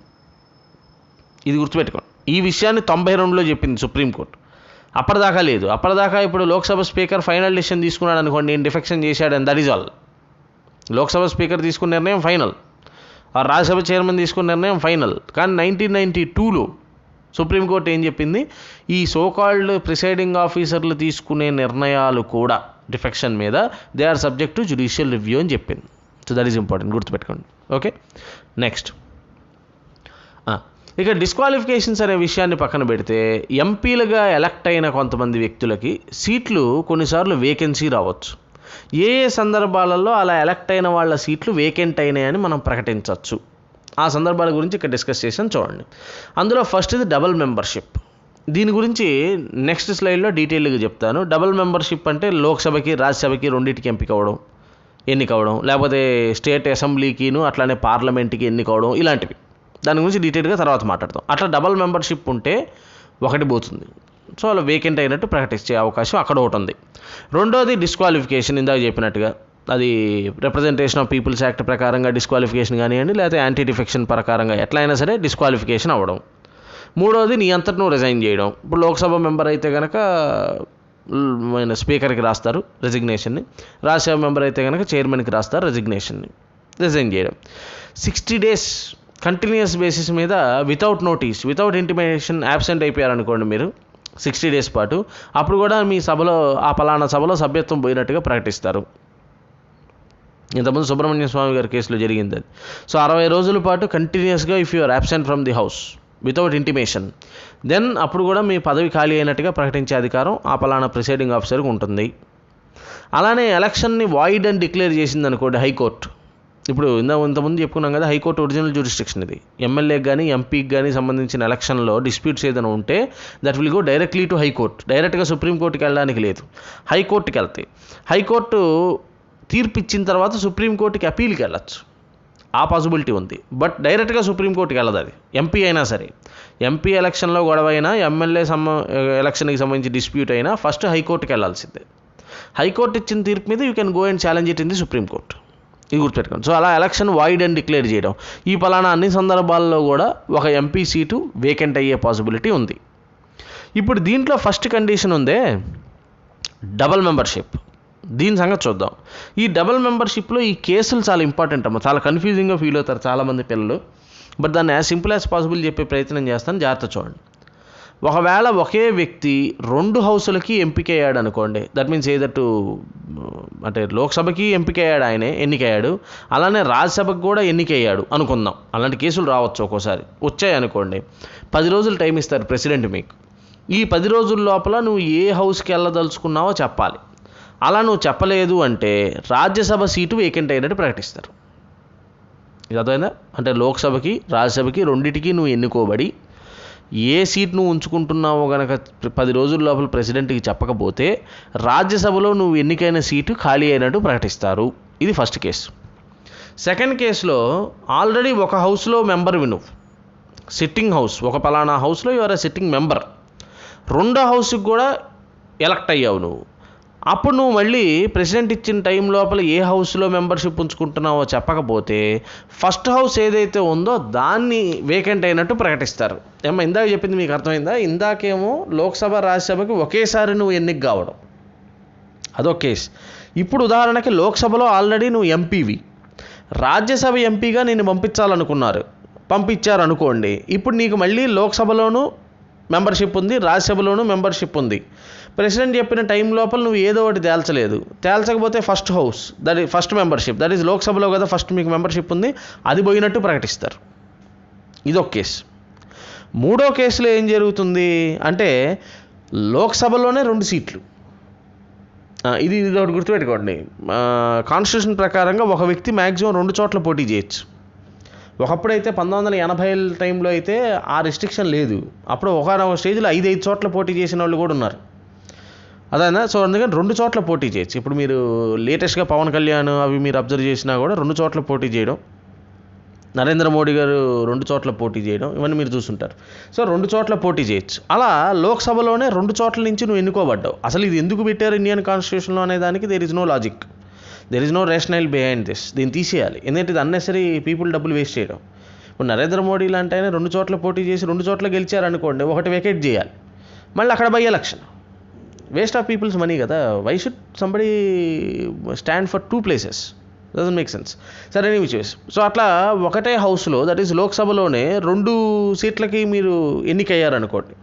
ఇది గుర్తుపెట్టుకోండి. ఈ విషయాన్ని 92లో చెప్పింది సుప్రీంకోర్టు. అప్పటిదాకా లేదు. అప్పటిదాకా ఇప్పుడు లోక్సభ స్పీకర్ ఫైనల్ డెసిషన్ తీసుకున్నాడు అనుకోండి, నేను డిఫెక్షన్ చేశాడని, that is all. Lok Sabha speaker తీసుకున్న నిర్ణయం ఫైనల్, ఆ రాజ్యసభ చైర్మన్ తీసుకున్న నిర్ణయం ఫైనల్. కానీ 1992లో సుప్రీంకోర్టు ఏం చెప్పింది, ఈ సోకాల్డ్ ప్రిసైడింగ్ ఆఫీసర్లు తీసుకునే నిర్ణయాలు కూడా డిఫెక్షన్ మీద they are subject to judicial review అని చెప్పింది. సో దట్ ఈస్ ఇంపార్టెంట్, గుర్తుపెట్టుకోండి. ఓకే, నెక్స్ట్ ఇక డిస్క్వాలిఫికేషన్స్ అనే విషయాన్ని పక్కన పెడితే, ఎంపీలుగా ఎలక్ట్ అయిన కొంతమంది వ్యక్తులకి సీట్లు కొన్నిసార్లు వేకెన్సీ రావచ్చు. ఏ సందర్భాలలో అలా ఎలక్ట్ అయిన వాళ్ళ సీట్లు వేకెంట్ అయినాయని మనం ప్రకటించవచ్చు. ఆ సందర్భాల గురించి ఇక్కడ డిస్కస్ చేసాను, చూడండి. అందులో ఫస్ట్ ఇది డబుల్ మెంబర్షిప్. దీని గురించి నెక్స్ట్ స్లైడ్లో డీటెయిల్గా చెప్తాను. డబుల్ మెంబర్షిప్ అంటే లోక్సభకి రాజ్యసభకి రెండింటికి ఎన్నికవడం, లేకపోతే స్టేట్ అసెంబ్లీకిను అట్లానే పార్లమెంట్కి ఎన్నికవడం, ఇలాంటివి. దాని గురించి డీటెయిల్గా తర్వాత మాట్లాడతాం. అట్లా డబుల్ మెంబర్షిప్ ఉంటే ఒకటి పోతుంది, సో అలా వేకెంట్ అయినట్టు ప్రకటించే అవకాశం అక్కడ ఒకటి ఉంది. రెండోది డిస్క్వాలిఫికేషన్. ఇందాక చెప్పినట్టుగా అది రిప్రజెంటేషన్ ఆఫ్ పీపుల్స్ యాక్ట్ ప్రకారంగా డిస్క్వాలిఫికేషన్ కానివ్వండి, లేకపోతే యాంటీ డిఫెక్షన్ ప్రకారంగా ఎట్లా అయినా సరే డిస్క్వాలిఫికేషన్ అవ్వడం. మూడోది నీ అంతటి నువ్వు రిజైన్ చేయడం. ఇప్పుడు లోక్సభ మెంబర్ అయితే కనుక స్పీకర్కి రాస్తారు రెసిగ్నేషన్ని, రాజ్యసభ మెంబర్ అయితే కనుక చైర్మన్కి రాస్తారు రెసిగ్నేషన్ని, రిజైన్ చేయడం. 60 days కంటిన్యూస్ బేసిస్ మీద without notice, without intimation absent అయిపోయారనుకోండి మీరు 60 days పాటు, అప్పుడు కూడా మీ సభలో ఆ పలానా సభలో సభ్యత్వం పోయినట్టుగా ప్రకటిస్తారు. ఇంతకుముందు సుబ్రహ్మణ్య స్వామి గారి కేసులో జరిగింది అది. సో 60 రోజుల పాటు కంటిన్యూస్గా if you are absent from the house without intimation, then అప్పుడు కూడా మీ పదవి ఖాళీ అయినట్టుగా ప్రకటించే అధికారం ఆ పలానా ప్రిసైడింగ్ ఆఫీసర్కి ఉంటుంది. అలానే ఎలక్షన్ని వాయిడ్ అని డిక్లేర్ చేసింది అనుకోండి హైకోర్టు. ఇప్పుడు ఇంతకుముందు చెప్పుకున్నాం కదా, హైకోర్టు ఒరిజినల్ జ్యూరిస్డిక్షన్ ఇది. ఎమ్మెల్యేకి కానీ ఎంపీకి కానీ సంబంధించిన ఎలక్షన్లో డిస్ప్యూట్స్ ఏదైనా ఉంటే that will go directly to high court. డైరెక్ట్గా సుప్రీంకోర్టుకి వెళ్ళడానికి లేదు, హైకోర్టుకి వెళ్తాయి. హైకోర్టు తీర్పు ఇచ్చిన తర్వాత సుప్రీంకోర్టుకి అపీల్కి వెళ్ళచ్చు, ఆ పాసిబిలిటీ ఉంది. బట్ డైరెక్ట్గా సుప్రీంకోర్టుకి వెళ్ళదు అది. ఎంపీ అయినా సరే, ఎంపీ ఎలక్షన్లో గొడవ అయినా, ఎమ్మెల్యే ఎలక్షన్కి సంబంధించి డిస్ప్యూట్ అయినా ఫస్ట్ హైకోర్టుకి వెళ్ళాల్సిందే. హైకోర్టు ఇచ్చిన తీర్పు మీద you can go and challenge it in the supreme court. ఇది గుర్తుపెట్టుకోండి. సో అలా ఎలక్షన్ వాయిడ్ అని డిక్లేర్ చేయడం, ఈ పలానా అన్ని సందర్భాల్లో కూడా ఒక ఎంపీ సీటు వేకెంట్ అయ్యే పాసిబిలిటీ ఉంది. ఇప్పుడు దీంట్లో ఫస్ట్ కండిషన్ ఉందే డబల్ మెంబర్షిప్. దీని సంగతి చూద్దాం. ఈ డబుల్ మెంబర్షిప్లో ఈ కేసులు చాలా ఇంపార్టెంట్ అమ్మ, చాలా కన్ఫ్యూజింగ్గా ఫీల్ అవుతారు చాలామంది పిల్లలు. బట్ దాన్ని యాజ్ సింపుల్ యాజ్ పాసిబుల్ చెప్పే ప్రయత్నం చేస్తాను, జాగ్రత్త చూడండి. ఒకవేళ ఒకే వ్యక్తి 2 హౌసులకి ఎంపికయ్యాడు అనుకోండి, దట్ మీన్స్ ఏదట్టు అంటే లోక్సభకి ఎంపికయ్యాడు, ఆయనే ఎన్నికయ్యాడు, అలానే రాజ్యసభకు కూడా ఎన్నికయ్యాడు అనుకుందాం. అలాంటి కేసులు రావచ్చు, ఒక్కోసారి వచ్చాయి అనుకోండి. 10 రోజులు టైం ఇస్తారు ప్రెసిడెంట్ మీకు. ఈ 10 రోజుల లోపల నువ్వు ఏ హౌస్కి వెళ్ళదలుచుకున్నావో చెప్పాలి. అలా నువ్వు చెప్పలేదు అంటే రాజ్యసభ సీటు వేకెంట్ అయినట్టు ప్రకటిస్తారు. ఇది అర్థమైందా? అంటే లోక్సభకి రాజ్యసభకి రెండింటికి నువ్వు ఎన్నుకోబడి ఏ సీట్ నువ్వు ఉంచుకుంటున్నావో కనుక 10 రోజుల లోపల ప్రెసిడెంట్కి చెప్పకపోతే రాజ్యసభలో నువ్వు ఎన్నికైన సీటు ఖాళీ అయినట్టు ప్రకటిస్తారు. ఇది ఫస్ట్ కేసు. సెకండ్ కేసులో ఆల్రెడీ ఒక హౌస్లో మెంబర్వి నువ్వు, సిట్టింగ్ హౌస్, ఒక పలానా హౌస్లో you are a sitting member. రెండో హౌస్కి కూడా ఎలక్ట్ అయ్యావు నువ్వు. అప్పుడు నువ్వు మళ్ళీ ప్రెసిడెంట్ ఇచ్చిన టైం లోపల ఏ హౌస్లో మెంబర్షిప్ ఉంచుకుంటున్నావో చెప్పకపోతే ఫస్ట్ హౌస్ ఏదైతే ఉందో దాన్ని వేకెంట్ అయినట్టు ప్రకటిస్తారు. ఏమో ఇందాక చెప్పింది మీకు అర్థమైందా? ఇందాకేమో లోక్సభ రాజ్యసభకి ఒకేసారి నువ్వు ఎన్నిక కావడం, అదొక కేసు. ఇప్పుడు ఉదాహరణకి లోక్సభలో ఆల్రెడీ నువ్వు ఎంపీవి, రాజ్యసభ ఎంపీగా నేను పంపించారు అనుకోండి. ఇప్పుడు నీకు మళ్ళీ లోక్సభలోనూ మెంబర్షిప్ ఉంది, రాజ్యసభలోనూ మెంబర్షిప్ ఉంది. ప్రెసిడెంట్ చెప్పిన టైం లోపల నువ్వు ఏదో ఒకటి తేల్చకపోతే first house, that is first membership, that is లోక్సభలో కదా ఫస్ట్ మీకు మెంబర్షిప్ ఉంది, అది పోయినట్టు ప్రకటిస్తారు. ఇదొక కేసు. మూడో కేసులో ఏం జరుగుతుంది అంటే లోక్సభలోనే 2 సీట్లు. ఇది ఒకటి గుర్తుపెట్టుకోండి. కాన్స్టిట్యూషన్ ప్రకారంగా ఒక వ్యక్తి మ్యాక్సిమం 2 చోట్ల పోటీ చేయొచ్చు. ఒకప్పుడైతే 1980 టైంలో అయితే ఆ రెస్ట్రిక్షన్ లేదు. అప్పుడు ఒకనొక స్టేజ్లో 5 చోట్ల పోటీ చేసిన వాళ్ళు కూడా ఉన్నారు. అదేనా? సో అందుకని 2 చోట్ల పోటీ చేయొచ్చు. ఇప్పుడు మీరు లేటెస్ట్గా పవన్ కళ్యాణ్ అవి మీరు అబ్జర్వ్ చేసినా కూడా 2 చోట్ల పోటీ చేయడం, నరేంద్ర మోడీ గారు 2 చోట్ల పోటీ చేయడం, ఇవన్నీ మీరు చూస్తుంటారు. సో 2 చోట్ల పోటీ చేయొచ్చు. అలా లోక్సభలోనే 2 చోట్ల నుంచి నువ్వు ఎన్నుకోబడ్డావు. అసలు ఇది ఎందుకు పెట్టారు ఇండియన్ కాన్స్టిట్యూషన్లో అనే దానికి there is no logic, there is no rational behind this. దీన్ని తీసేయాలి. ఎందుకంటే ఇది అన్నెసరీ పీపుల్ డబ్బులు వేస్ట్ చేయడం. ఇప్పుడు నరేంద్ర మోడీ లాంటి ఆయన 2 చోట్ల పోటీ చేసి 2 చోట్ల గెలిచారనుకోండి, ఒకటి వెకేట్ చేయాలి, మళ్ళీ అక్కడ by election. Waste of peoples money కదా. Why should somebody stand for 2 places? Doesn't make sense. సరే, ఎనీ విచ్ వేస్. సో అట్లా ఒకటే హౌస్లో, దట్ ఈస్ లోక్సభలోనే 2 సీట్లకి మీరు ఎన్నికయ్యారనుకోండి,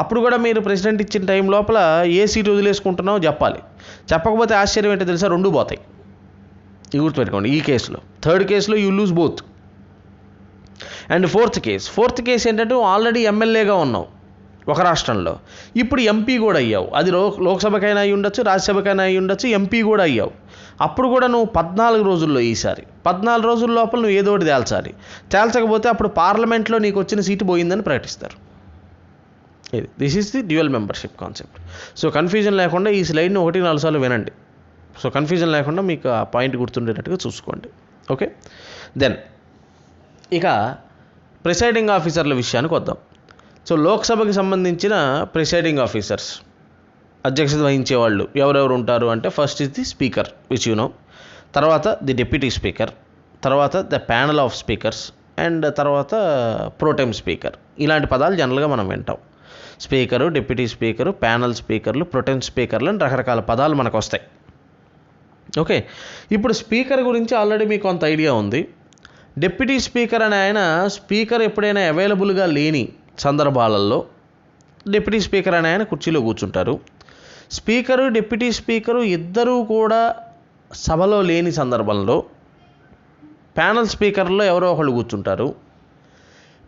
అప్పుడు కూడా మీరు ప్రెసిడెంట్ ఇచ్చిన టైం లోపల ఏ సీటు వదిలేసుకుంటున్నావో చెప్పాలి. చెప్పకపోతే ఆశ్చర్యం ఏంటో తెలుసా? 2 పోతాయి. ఇది గుర్తుపెట్టుకోండి. ఈ కేసులో, థర్డ్ కేసులో you lose both. And fourth case ఏంటంటే ఆల్రెడీ ఎమ్మెల్యేగా ఉన్నావు ఒక రాష్ట్రంలో, ఇప్పుడు ఎంపీ కూడా అయ్యావు. అది లోక్సభకైనా అయ్యి ఉండొచ్చు, రాజ్యసభకైనా అయ్యి ఉండొచ్చు, ఎంపీ కూడా అయ్యావు. అప్పుడు కూడా నువ్వు 14 రోజుల్లో, ఈసారి 14 రోజుల లోపల నువ్వు ఏదో ఒకటి తేల్చకపోతే అప్పుడు పార్లమెంట్లో నీకు వచ్చిన సీటు పోయిందని ప్రకటిస్తారు. ఇది this is the dual membership concept. So confusion లేకుండా ఈ స్లైడ్ని 1-4 సార్లు వినండి. సో కన్ఫ్యూజన్ లేకుండా మీకు ఆ పాయింట్ గుర్తుండేటట్టుగా చూసుకోండి. ఓకే, దెన్ ఇక ప్రిసైడింగ్ ఆఫీసర్ల విషయానికి వద్దాం. సో లోక్సభకి సంబంధించిన ప్రిసైడింగ్ ఆఫీసర్స్, అధ్యక్షత వహించే వాళ్ళు ఎవరెవరు ఉంటారు అంటే, first is the speaker which you know, తర్వాత ది డిప్యూటీ స్పీకర్, తర్వాత the panel of speakers, and తర్వాత ప్రోటెమ్ స్పీకర్. ఇలాంటి పదాలు జనరల్గా మనం వింటాం. స్పీకరు, డిప్యూటీ స్పీకరు, ప్యానల్ స్పీకర్లు, ప్రొటెమ్ స్పీకర్లు అని రకరకాల పదాలు మనకు వస్తాయి. ఓకే, ఇప్పుడు స్పీకర్ గురించి ఆల్రెడీ మీకు కొంత ఐడియా ఉంది. డిప్యూటీ స్పీకర్ అనే ఆయన, స్పీకర్ ఎప్పుడైనా అవైలబుల్గా లేని సందర్భాలలో డిప్యూటీ స్పీకర్ అనే ఆయన కుర్చీలో కూర్చుంటారు. స్పీకరు, డిప్యూటీ స్పీకరు ఇద్దరూ కూడా సభలో లేని సందర్భంలో ప్యానల్ స్పీకర్లో ఎవరో ఒకళ్ళు కూర్చుంటారు.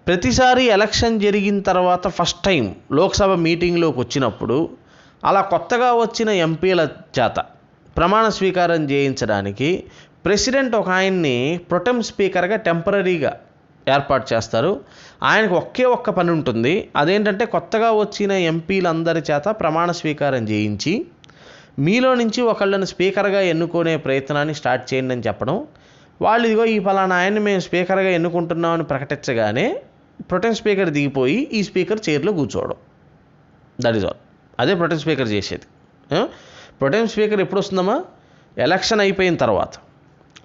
ప్రతిసారి ఎలక్షన్ జరిగిన తర్వాత ఫస్ట్ టైం లోక్సభ మీటింగ్లోకి వచ్చినప్పుడు అలా కొత్తగా వచ్చిన ఎంపీల చేత ప్రమాణ స్వీకారం చేయించడానికి ప్రెసిడెంట్ ఒక ఆయన్ని ప్రొటెమ్ స్పీకర్గా టెంపరీగా ఏర్పాటు చేస్తారు. ఆయనకు ఒక్క పని ఉంటుంది. అదేంటంటే కొత్తగా వచ్చిన ఎంపీలందరి చేత ప్రమాణ స్వీకారం చేయించి మీలో నుంచి ఒకళ్ళని స్పీకర్గా ఎన్నుకునే ప్రయత్నాన్ని స్టార్ట్ చేయండి అని చెప్పడం. వాళ్ళు ఇదిగో ఈ పలానా ఆయన్ని మేము స్పీకర్గా ఎన్నుకుంటున్నామని ప్రకటించగానే ప్రొటెమ్ స్పీకర్ దిగిపోయి ఈ స్పీకర్ చైర్లో కూర్చోవడం. That is all. అదే ప్రొటెమ్ స్పీకర్ చేసేది. ప్రొటెమ్ స్పీకర్ ఎప్పుడు వస్తుందమ్మా? ఎలక్షన్ అయిపోయిన తర్వాత.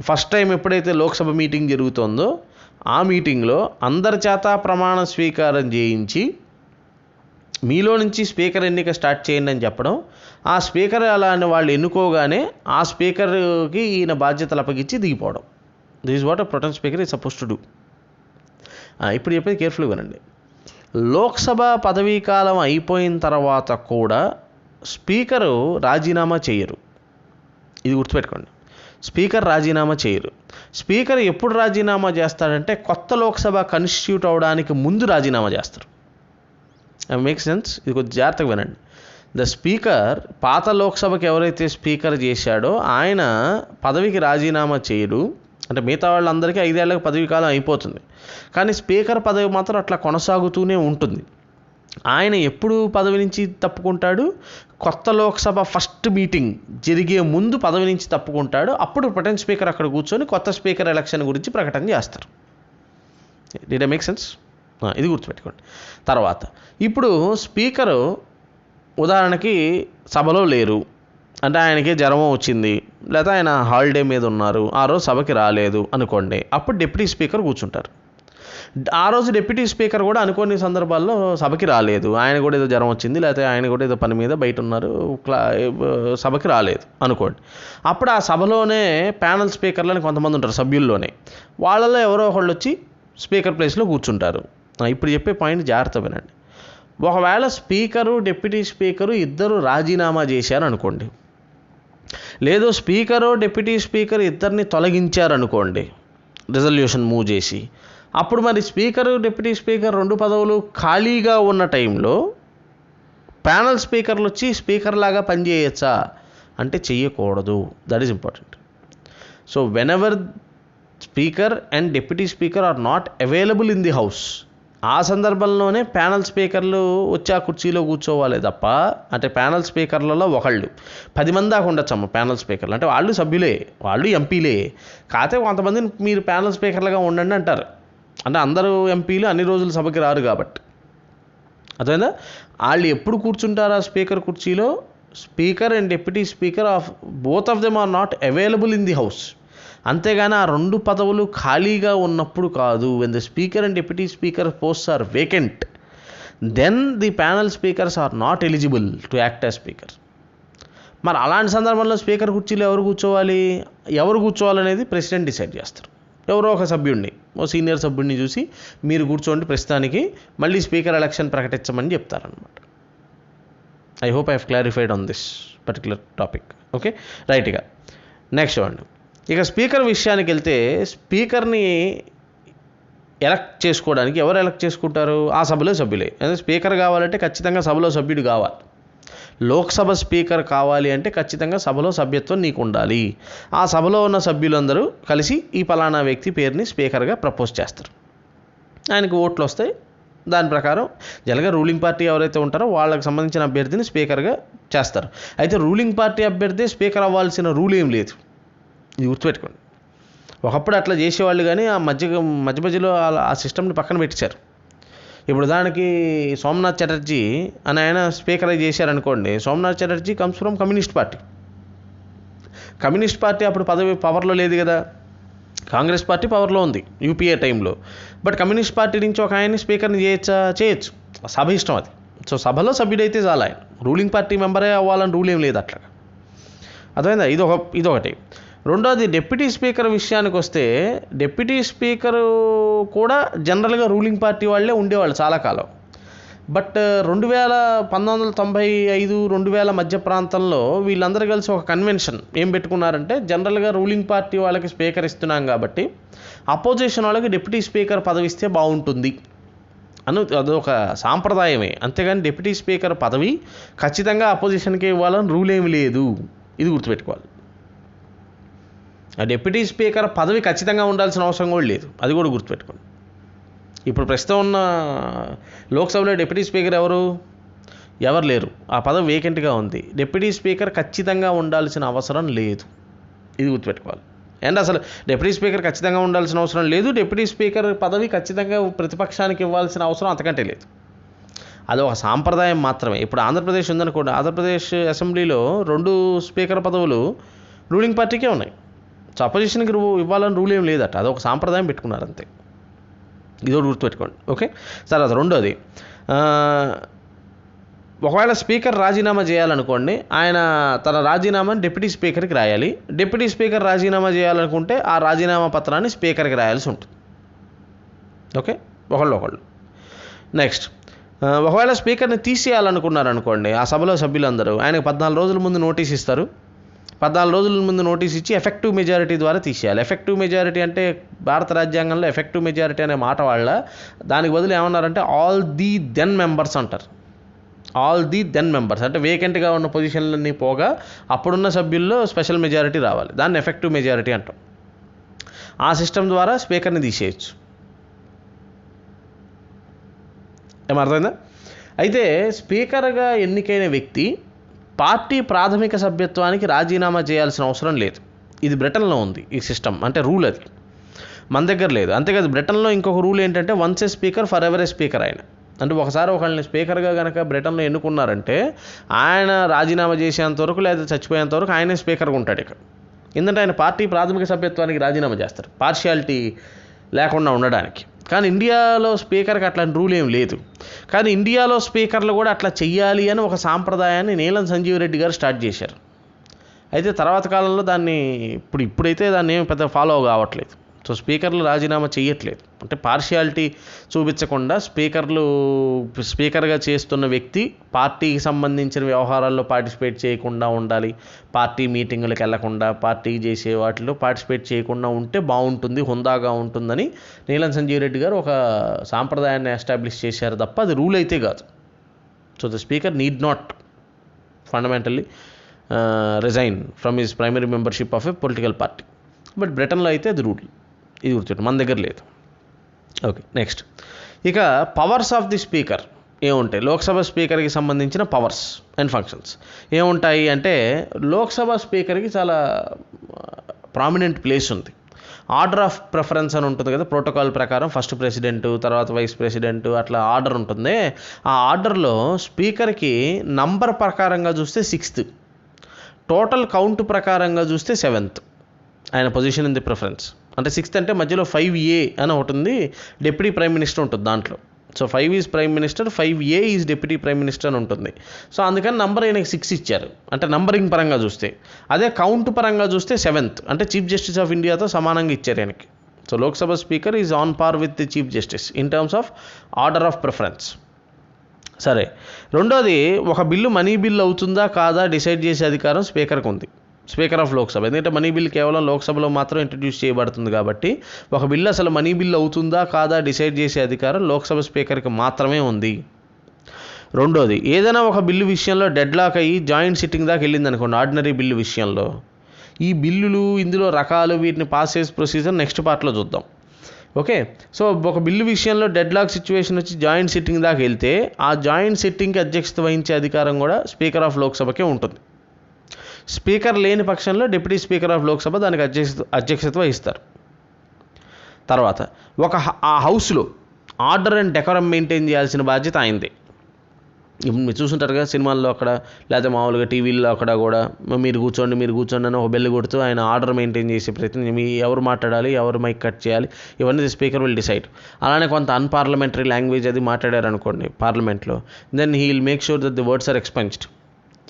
ఫస్ట్ టైం ఎప్పుడైతే లోక్సభ మీటింగ్ జరుగుతుందో ఆ మీటింగ్లో అందరి చేత ప్రమాణ స్వీకారం చేయించి మీలో నుంచి స్పీకర్ ఎన్నిక స్టార్ట్ చేయండి అని చెప్పడం. ఆ స్పీకర్ అలా అని వాళ్ళు ఎన్నుకోగానే ఆ స్పీకర్కి ఈయన బాధ్యతలు అప్పగించి దిగిపోవడం. This is what a pro tem speaker is suppose to do. ఇప్పుడు చెప్పేది కేర్ఫుల్గా వినండి. లోక్సభ పదవీ కాలం అయిపోయిన తర్వాత కూడా స్పీకరు రాజీనామా చేయరు. ఇది గుర్తుపెట్టుకోండి. స్పీకర్ రాజీనామా చేయరు. స్పీకర్ ఎప్పుడు రాజీనామా చేస్తాడంటే కొత్త లోక్సభ కాన్స్టిట్యూట్ అవడానికి ముందు రాజీనామా చేస్తారు. Make sense? ఇది కొంచెం జాగ్రత్తగా వినండి. ద స్పీకర్ పాత లోక్సభకి ఎవరైతే స్పీకర్ చేశాడో ఆయన పదవికి రాజీనామా చేయడు. అంటే మిగతా వాళ్ళందరికీ 5 ఏళ్లకు పదవీ కాలం అయిపోతుంది, కానీ స్పీకర్ పదవి మాత్రం అట్లా కొనసాగుతూనే ఉంటుంది. ఆయన ఎప్పుడు పదవి నుంచి తప్పుకుంటాడు? కొత్త లోక్సభ ఫస్ట్ మీటింగ్ జరిగే ముందు పదవి నుంచి తప్పుకుంటాడు. అప్పుడు ప్రొటెమ్ స్పీకర్ అక్కడ కూర్చొని కొత్త స్పీకర్ ఎలక్షన్ గురించి ప్రకటన చేస్తారు. Did I make sense? ఇది గుర్తుపెట్టుకోండి. తర్వాత ఇప్పుడు స్పీకరు ఉదాహరణకి సభలో లేరు, అంటే ఆయనకి జ్వరం వచ్చింది, లేదా ఆయన హాలిడే మీద ఉన్నారు, ఆ రోజు సభకి రాలేదు అనుకోండి. అప్పుడు డిప్యూటీ స్పీకర్ కూర్చుంటారు. ఆ రోజు డిప్యూటీ స్పీకర్ కూడా అనుకోని సందర్భాల్లో సభకి రాలేదు, ఆయన కూడా ఏదో జ్వరం వచ్చింది, లేకపోతే ఆయన కూడా ఏదో పని మీద బయట ఉన్నారు, సభకి రాలేదు అనుకోండి. అప్పుడు ఆ సభలోనే ప్యానల్ స్పీకర్లని కొంతమంది ఉంటారు సభ్యుల్లోనే, వాళ్ళలో ఎవరో ఒకళ్ళు వచ్చి స్పీకర్ ప్లేస్లో కూర్చుంటారు. ఇప్పుడు చెప్పే పాయింట్ జాగ్రత్త వినండి. ఒకవేళ స్పీకరు డిప్యూటీ స్పీకరు ఇద్దరు రాజీనామా చేశారు అనుకోండి, లేదు స్పీకరు డిప్యూటీ స్పీకర్ ఇద్దరిని తొలగించారనుకోండి రిజల్యూషన్ మూవ్ చేసి, అప్పుడు మరి స్పీకరు డిప్యూటీ స్పీకర్ 2 పదవులు ఖాళీగా ఉన్న టైంలో ప్యానల్ స్పీకర్లు వచ్చి స్పీకర్ లాగా పనిచేయచ్చా అంటే చెయ్యకూడదు. That is important. So whenever speaker and deputy speaker are not available in the house, ఆ సందర్భంలోనే ప్యానల్ స్పీకర్లు వచ్చి ఆ కుర్చీలో కూర్చోవాలి తప్ప, అంటే ప్యానల్ స్పీకర్లలో ఒకళ్ళు 10 మంది దాకా ఉండొచ్చమ్మ ప్యానల్ స్పీకర్లు, అంటే వాళ్ళు సభ్యులే, వాళ్ళు ఎంపీలే, కాకపోతే కొంతమందిని మీరు ప్యానల్ స్పీకర్లుగా ఉండండి అంటారు. అంటే అందరూ ఎంపీలు అన్ని రోజులు సభకి రారు కాబట్టి. అర్థమైందా? వాళ్ళు ఎప్పుడు కూర్చుంటారు ఆ స్పీకర్ కుర్చీలో? Speaker and deputy speaker of both of them are not available in the house. అంతేగాని ఆ 2 పదవులు ఖాళీగా ఉన్నప్పుడు కాదు. When the speaker and deputy speaker posts are vacant, then the panel speakers are not eligible to act as speaker. మరి అలాంటి సందర్భంలో speaker కుర్చీలో ఎవరు కూర్చోవాలనేది ప్రెసిడెంట్ డిసైడ్ చేస్తారు. ఎవరో ఒక సభ్యుడిని, ఓ సీనియర్ సభ్యుడిని చూసి మీరు కూర్చోండి ప్రస్తుతానికి, మళ్ళీ స్పీకర్ ఎలక్షన్ ప్రకటించమని చెప్తారనమాట. I hope I have clarified on this particular topic. Okay, రైట్గా నెక్స్ట్ చూడండి. ఇక స్పీకర్ విషయానికి వెళ్తే, స్పీకర్ని ఎలక్ట్ చేసుకోవడానికి ఎవరు ఎలక్ట్ చేసుకుంటారు? ఆ సభలో సభ్యులే. అంటే స్పీకర్ కావాలంటే ఖచ్చితంగా సభలో సభ్యుడు కావాలి. లోక్సభ స్పీకర్ కావాలి అంటే ఖచ్చితంగా సభలో సభ్యత్వం నీకు ఉండాలి. ఆ సభలో ఉన్న సభ్యులందరూ కలిసి ఈ పలానా వ్యక్తి పేరుని స్పీకర్గా ప్రపోజ్ చేస్తారు. ఆయనకు ఓట్లు వస్తాయి. దాని ప్రకారం జనరల్గా రూలింగ్ పార్టీ ఎవరైతే ఉంటారో వాళ్ళకి సంబంధించిన అభ్యర్థిని స్పీకర్గా చేస్తారు. అయితే రూలింగ్ పార్టీ అభ్యర్థి స్పీకర్ అవ్వాల్సిన రూల్ ఏం లేదు, ఇది గుర్తుపెట్టుకోండి. ఒకప్పుడు అట్లా చేసేవాళ్ళు, కానీ ఆ మధ్యలో ఆ సిస్టమ్ని పక్కన పెట్టారు. ఇప్పుడు దానికి సోమనాథ్ చటర్జీ అని ఆయన స్పీకర్ చేశారనుకోండి. Somnath Chatterjee comes from communist party. Communist party అప్పుడు పవర్లో లేదు కదా, కాంగ్రెస్ పార్టీ పవర్లో ఉంది యూపీఏ టైంలో. బట్ కమ్యూనిస్ట్ పార్టీ నుంచి ఒక ఆయన్ని స్పీకర్ని చేయొచ్చు, సభ ఇష్టం అది. సో సభలో సభ్యుడైతే చాలా ఆయన రూలింగ్ పార్టీ మెంబరే అవ్వాలని రూల్ ఏం లేదు అట్లా. అర్థమైందా? ఇదొకటి. రెండోది, డిప్యూటీ స్పీకర్ విషయానికి వస్తే, డిప్యూటీ స్పీకరు కూడా జనరల్గా రూలింగ్ పార్టీ వాళ్ళే ఉండేవాళ్ళు చాలా కాలం. బట్ 1995-2000 మధ్య ప్రాంతంలో వీళ్ళందరూ కలిసి ఒక కన్వెన్షన్ ఏం పెట్టుకున్నారంటే, జనరల్గా రూలింగ్ పార్టీ వాళ్ళకి స్పీకర్ ఇస్తున్నాం కాబట్టి అపోజిషన్ వాళ్ళకి డిప్యూటీ స్పీకర్ పదవి ఇస్తే బాగుంటుంది అని అదొక సాంప్రదాయమే. అంతేగాని డిప్యూటీ స్పీకర్ పదవి ఖచ్చితంగా అపోజిషన్కి ఇవ్వాలని రూల్ ఏమి లేదు, ఇది గుర్తుపెట్టుకోవాలి. ఆ డిప్యూటీ స్పీకర్ పదవి ఖచ్చితంగా ఉండాల్సిన అవసరం కూడా లేదు, అది కూడా గుర్తుపెట్టుకోండి. ఇప్పుడు ప్రస్తుతం ఉన్న లోక్సభలో డిప్యూటీ స్పీకర్ ఎవరు లేరు, ఆ పదవి వేకెంట్గా ఉంది. డిప్యూటీ స్పీకర్ ఖచ్చితంగా ఉండాల్సిన అవసరం లేదు, ఇది గుర్తుపెట్టుకోవాలి. అండ్ అసలు డిప్యూటీ స్పీకర్ ఖచ్చితంగా ఉండాల్సిన అవసరం లేదు, డిప్యూటీ స్పీకర్ పదవి ఖచ్చితంగా ప్రతిపక్షానికి ఇవ్వాల్సిన అవసరం అంతకంటే లేదు. అది ఒక సాంప్రదాయం మాత్రమే. ఇప్పుడు ఆంధ్రప్రదేశ్ ఉందనుకోండి, ఆంధ్రప్రదేశ్ అసెంబ్లీలో 2 స్పీకర్ పదవులు రూలింగ్ పార్టీకే ఉన్నాయి. సో అపోజిషన్కి ఇవ్వాలని రూల్ ఏం లేదట, అదొక సాంప్రదాయం పెట్టుకున్నారు అంతే, ఇదో గుర్తుపెట్టుకోండి. ఓకే, తర్వాత రెండోది, ఒకవేళ స్పీకర్ రాజీనామా చేయాలనుకోండి, ఆయన తన రాజీనామాని డిప్యూటీ స్పీకర్కి రాయాలి. డిప్యూటీ స్పీకర్ రాజీనామా చేయాలనుకుంటే ఆ రాజీనామా పత్రాన్ని స్పీకర్కి రాయాల్సి ఉంటుంది. ఓకే, ఒకళ్ళు. నెక్స్ట్, ఒకవేళ స్పీకర్ని తీసేయాలనుకున్నారనుకోండి, ఆ సభలో సభ్యులందరూ ఆయనకు 14 రోజుల ముందు నోటీస్ ఇస్తారు. 14 రోజుల ముందు నోటీస్ ఇచ్చి ఎఫెక్టివ్ మెజారిటీ ద్వారా తీసేయాలి. ఎఫెక్టివ్ మెజారిటీ అంటే భారత రాజ్యాంగంలో ఎఫెక్టివ్ మెజారిటీ అనే మాట వాళ్ళ, దానికి బదులు ఏమన్నారంటే ఆల్ ది దెన్ మెంబర్స్ అంటారు. ఆల్ ది దెన్ మెంబర్స్ అంటే వేకెంట్గా ఉన్న పొజిషన్లన్నీ పోగా అప్పుడున్న సభ్యుల్లో స్పెషల్ మెజారిటీ రావాలి, దాన్ని ఎఫెక్టివ్ మెజారిటీ అంటాం. ఆ సిస్టమ్ ద్వారా స్పీకర్ని తీసేయచ్చు. ఏమర్థమైందా? అయితే స్పీకర్గా ఎన్నికైన వ్యక్తి పార్టీ ప్రాథమిక సభ్యత్వానికి రాజీనామా చేయాల్సిన అవసరం లేదు. ఇది బ్రిటన్లో ఉంది ఈ సిస్టమ్, అంటే రూల్ అది. మన దగ్గర లేదు. అంతేకాదు బ్రిటన్లో ఇంకొక రూల్ ఏంటంటే once A speaker for ever A speaker ఆయన. అంటే ఒకసారి ఒకళ్ళని స్పీకర్గా కనుక బ్రిటన్లో ఎన్నుకున్నారంటే ఆయన రాజీనామా చేసేంతవరకు లేదా చచ్చిపోయేంతవరకు ఆయనే స్పీకర్గా ఉంటాడు ఇక. ఎందుకంటే ఆయన పార్టీ ప్రాథమిక సభ్యత్వానికి రాజీనామా చేస్తారు పార్షియాలిటీ లేకుండా ఉండడానికి. కానీ ఇండియాలో స్పీకర్కి అట్లాంటి రూల్ ఏం లేదు. కానీ ఇండియాలో స్పీకర్లు కూడా అట్లా చెయ్యాలి అని ఒక సాంప్రదాయాన్ని నీలం సంజీవ్ రెడ్డి గారు స్టార్ట్ చేశారు. అయితే తర్వాత కాలంలో దాన్ని ఇప్పుడైతే దాన్ని ఏం పెద్ద ఫాలో కావట్లేదు. సో స్పీకర్లు రాజీనామా చేయట్లేదు. అంటే పార్షియాలిటీ చూపించకుండా స్పీకర్గా చేస్తున్న వ్యక్తి పార్టీకి సంబంధించిన వ్యవహారాల్లో పార్టిసిపేట్ చేయకుండా ఉండాలి, పార్టీ మీటింగులకు వెళ్లకుండా పార్టీకి చేసే వాటిలో పార్టిసిపేట్ చేయకుండా ఉంటే బాగుంటుంది, హుందాగా ఉంటుందని నీలం సంజీవ్ రెడ్డి గారు ఒక సాంప్రదాయాన్ని ఎస్టాబ్లిష్ చేశారు తప్ప అది రూల్ అయితే కాదు. So the speaker need not fundamentally resign from his primary membership of a political party. But బ్రిటన్లో అయితే అది రూల్. ఇది గుర్తుంటుంది, మన దగ్గర లేదు. ఓకే, నెక్స్ట్ ఇక పవర్స్ ఆఫ్ ది స్పీకర్ ఏముంటాయి? లోక్సభ స్పీకర్కి సంబంధించిన పవర్స్ అండ్ ఫంక్షన్స్ ఏముంటాయి అంటే, లోక్సభ స్పీకర్కి చాలా ప్రామినెంట్ ప్లేస్ ఉంది. ఆర్డర్ ఆఫ్ ప్రిఫరెన్స్ అని ఉంటుంది కదా, ప్రోటోకాల్ ప్రకారం ఫస్ట్ ప్రెసిడెంట్, తర్వాత వైస్ ప్రెసిడెంట్, అట్లా ఆర్డర్ ఉంటుంది. ఆ ఆర్డర్లో స్పీకర్కి నంబర్ ప్రకారంగా చూస్తే 6th, టోటల్ కౌంట్ ప్రకారంగా చూస్తే 7th ఆయన పొజిషన్ ఇన్ ది ప్రిఫరెన్స్. అంటే 6th అంటే మధ్యలో 5A అని ఒకటి ఉంది, డిప్యూటీ ప్రైమ్ మినిస్టర్ ఉంటుంది దాంట్లో. So 5 is prime minister, 5A is deputy prime minister అని ఉంటుంది. సో అందుకని నంబర్ ఆయనకి 6 ఇచ్చారు, అంటే నంబరింగ్ పరంగా చూస్తే. అదే కౌంట్ పరంగా చూస్తే 7th, అంటే చీఫ్ జస్టిస్ ఆఫ్ ఇండియాతో సమానంగా ఇచ్చారు ఆయనకి. So Lok Sabha speaker is on par with the chief justice in terms of order of preference. సరే, రెండోది, ఒక బిల్లు మనీ బిల్ అవుతుందా కాదా డిసైడ్ చేసే అధికారం స్పీకర్కి ఉంది, స్పీకర్ ఆఫ్ లోక్సభ. ఎందుకంటే మనీ బిల్ కేవలం లోక్సభలో మాత్రం ఇంట్రడ్యూస్ చేయబడుతుంది కాబట్టి ఒక బిల్లు అసలు మనీ బిల్ అవుతుందా కాదా డిసైడ్ చేసే అధికారం లోక్సభ స్పీకర్కి మాత్రమే ఉంది. రెండోది, ఏదైనా ఒక బిల్లు విషయంలో డెడ్ లాక్ అయ్యి జాయింట్ సిట్టింగ్ దాకా వెళ్ళింది అనుకోండి, ఆర్డినరీ బిల్లు విషయంలో, ఈ బిల్లులు ఇందులో రకాలు వీటిని పాస్ చేసే ప్రొసీజర్ నెక్స్ట్ పార్ట్లో చూద్దాం. ఓకే, సో ఒక బిల్లు విషయంలో డెడ్ లాక్ సిచ్యువేషన్ వచ్చి జాయింట్ సిట్టింగ్ దాకా వెళ్తే ఆ జాయింట్ సిట్టింగ్కి అధ్యక్షత వహించే అధికారం కూడా స్పీకర్ ఆఫ్ లోక్సభకే ఉంటుంది. స్పీకర్ లేని పక్షంలో డిప్యూటీ స్పీకర్ ఆఫ్ లోక్సభ దానికి అధ్యక్షత వహిస్తారు. తర్వాత ఆ హౌస్లో ఆర్డర్ అండ్ డెకోరం మెయింటైన్ చేయాల్సిన బాధ్యత ఆయనదే. ఇప్పుడు మీరు చూసుంటారు కదా సినిమాల్లో అక్కడ, లేకపోతే మామూలుగా టీవీల్లో అక్కడ కూడా మీరు కూర్చోండి అని ఒక బెల్ కొడుతూ ఆయన ఆర్డర్ మెయింటైన్ చేసే ప్రయత్నం, మీ ఎవరు మాట్లాడాలి, ఎవరు మైక్ కట్ చేయాలి, ఇవన్నీ ది స్పీకర్ విల్ డిసైడ్. అలానే కొంత అన్పార్లమెంటరీ లాంగ్వేజ్ అది మాట్లాడారు అనుకోండి పార్లమెంట్లో, then he will make sure that the words are expunged,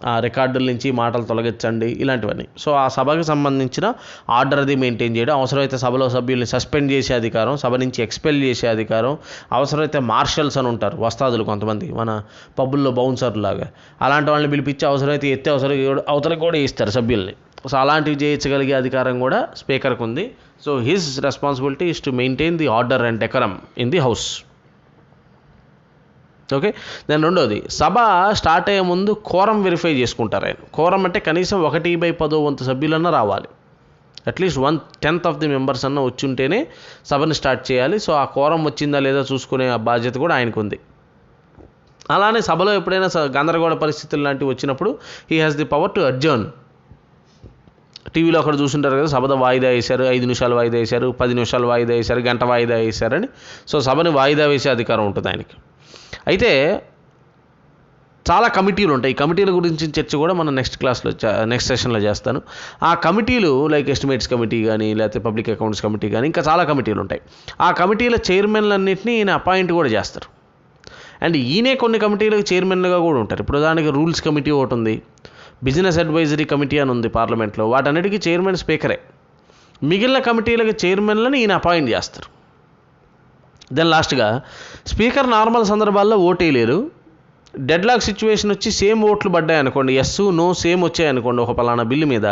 ఆ రికార్డుల నుంచి మాటలు తొలగించండి, ఇలాంటివన్నీ. సో ఆ సభకు సంబంధించిన ఆర్డర్ అది మెయింటైన్ చేయడం, అవసరమైతే సభలో సభ్యుల్ని సస్పెండ్ చేసే అధికారం, సభ నుంచి ఎక్స్పెల్ చేసే అధికారం, అవసరమైతే మార్షల్స్ అని ఉంటారు వస్తాదులు కొంతమంది, మన పబ్బుల్లో బౌన్సర్ లాగా, అలాంటి వాళ్ళని పిలిపించి అవసరమైతే అవతలకి కూడా ఇస్తారు సభ్యుల్ని. సో అలాంటివి చేయించగలిగే అధికారం కూడా స్పీకర్కి ఉంది. So his responsibility is to maintain the order and decorum in the house. Okay, దాని రెండోది, సభ స్టార్ట్ అయ్యే ముందు కోరం వెరిఫై చేసుకుంటారు ఆయన. కోరం అంటే కనీసం 1/10 సభ్యులన్నా రావాలి, అట్లీస్ట్ 1/10 ఆఫ్ ది మెంబర్స్ అన్న వచ్చి ఉంటేనే సభని స్టార్ట్ చేయాలి. సో ఆ కోరం వచ్చిందా లేదా చూసుకునే ఆ బాధ్యత కూడా ఆయనకు ఉంది. అలానే సభలో ఎప్పుడైనా గందరగోళ పరిస్థితులు లాంటివి వచ్చినప్పుడు he has the power to adjourn. టీవీలో అక్కడ చూసుంటారు కదా, సభ వాయిదా వేశారు, 5 నిమిషాలు వాయిదా వేశారు, 10 నిమిషాలు వాయిదా వేశారు, గంట వాయిదా వేశారని. సో సభని వాయిదా వేసే అధికారం ఉంటుంది ఆయనకి. అయితే చాలా కమిటీలు ఉంటాయి. ఈ కమిటీల గురించి చర్చ కూడా మనం నెక్స్ట్ సెషన్లో చేస్తాను. ఆ కమిటీలు లైక్ ఎస్టిమేట్స్ కమిటీ కానీ, లేకపోతే పబ్లిక్ అకౌంట్స్ కమిటీ కానీ, ఇంకా చాలా కమిటీలు ఉంటాయి. ఆ కమిటీల చైర్మన్లన్నింటినీ ఈయన అపాయింట్ కూడా చేస్తారు. అండ్ ఈయనే కొన్ని కమిటీలకు చైర్మన్లుగా కూడా ఉంటారు. ఇప్పుడు దానికి రూల్స్ కమిటీ ఒకటి ఉంది, బిజినెస్ అడ్వైజరీ కమిటీ అని ఉంది పార్లమెంట్లో, వాటన్నిటికీ చైర్మన్ స్పీకరే. మిగిలిన కమిటీలకు చైర్మన్లను ఈయన అపాయింట్ చేస్తారు. దెన్ లాస్ట్గా స్పీకర్ నార్మల్ సందర్భాల్లో ఓటేయలేరు. డెడ్ లాక్ సిచ్యువేషన్ వచ్చి సేమ్ ఓట్లు పడ్డాయి అనుకోండి, ఎస్ నో సేమ్ వచ్చాయి అనుకోండి ఒక పలానా బిల్లు మీద,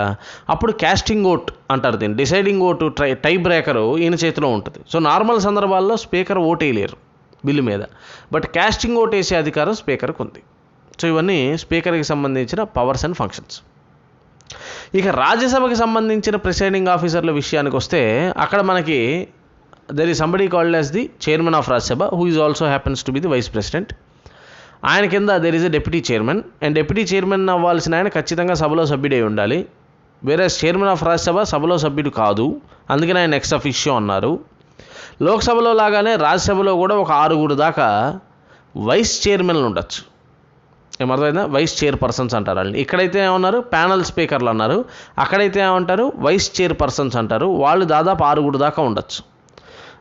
అప్పుడు క్యాస్టింగ్ ఓట్ అంటారు దీన్ని. డిసైడింగ్ ఓటు టై బ్రేకరు ఈయన చేతిలో ఉంటుంది. సో నార్మల్ సందర్భాల్లో స్పీకర్ ఓటేయలేరు బిల్లు మీద, బట్ క్యాస్టింగ్ ఓట్ వేసే అధికారం స్పీకర్కి ఉంది. సో ఇవన్నీ స్పీకర్కి సంబంధించిన పవర్స్ అండ్ ఫంక్షన్స్. ఇక రాజ్యసభకి సంబంధించిన ప్రిసైడింగ్ ఆఫీసర్ల విషయానికి వస్తే, అక్కడ మనకి there is somebody called as the chairman of Rajya Sabha, who is also happens to be the vice president. ఆయన కింద there is a deputy chairman, and deputy chairman అవ్వాల్సిన ఆయన ఖచ్చితంగా సభలో సభ్యుడై ఉండాలి. వేరే చైర్మన్ ఆఫ్ రాజ్యసభ సభలో సభ్యుడు కాదు, అందుకని ఆయన ఎక్స్ అఫిషియో అన్నారు. లోక్సభలో లాగానే రాజ్యసభలో కూడా ఒక 6 దాకా వైస్ చైర్మన్లు ఉండొచ్చు. ఏమర్థమైందా? వైస్ చైర్పర్సన్స్ అంటారు వాళ్ళని. ఇక్కడైతే ఏమన్నారు, ప్యానల్ స్పీకర్లు అన్నారు. అక్కడైతే ఏమంటారు, వైస్ చైర్పర్సన్స్ అంటారు. వాళ్ళు దాదాపు 6 దాకా ఉండొచ్చు.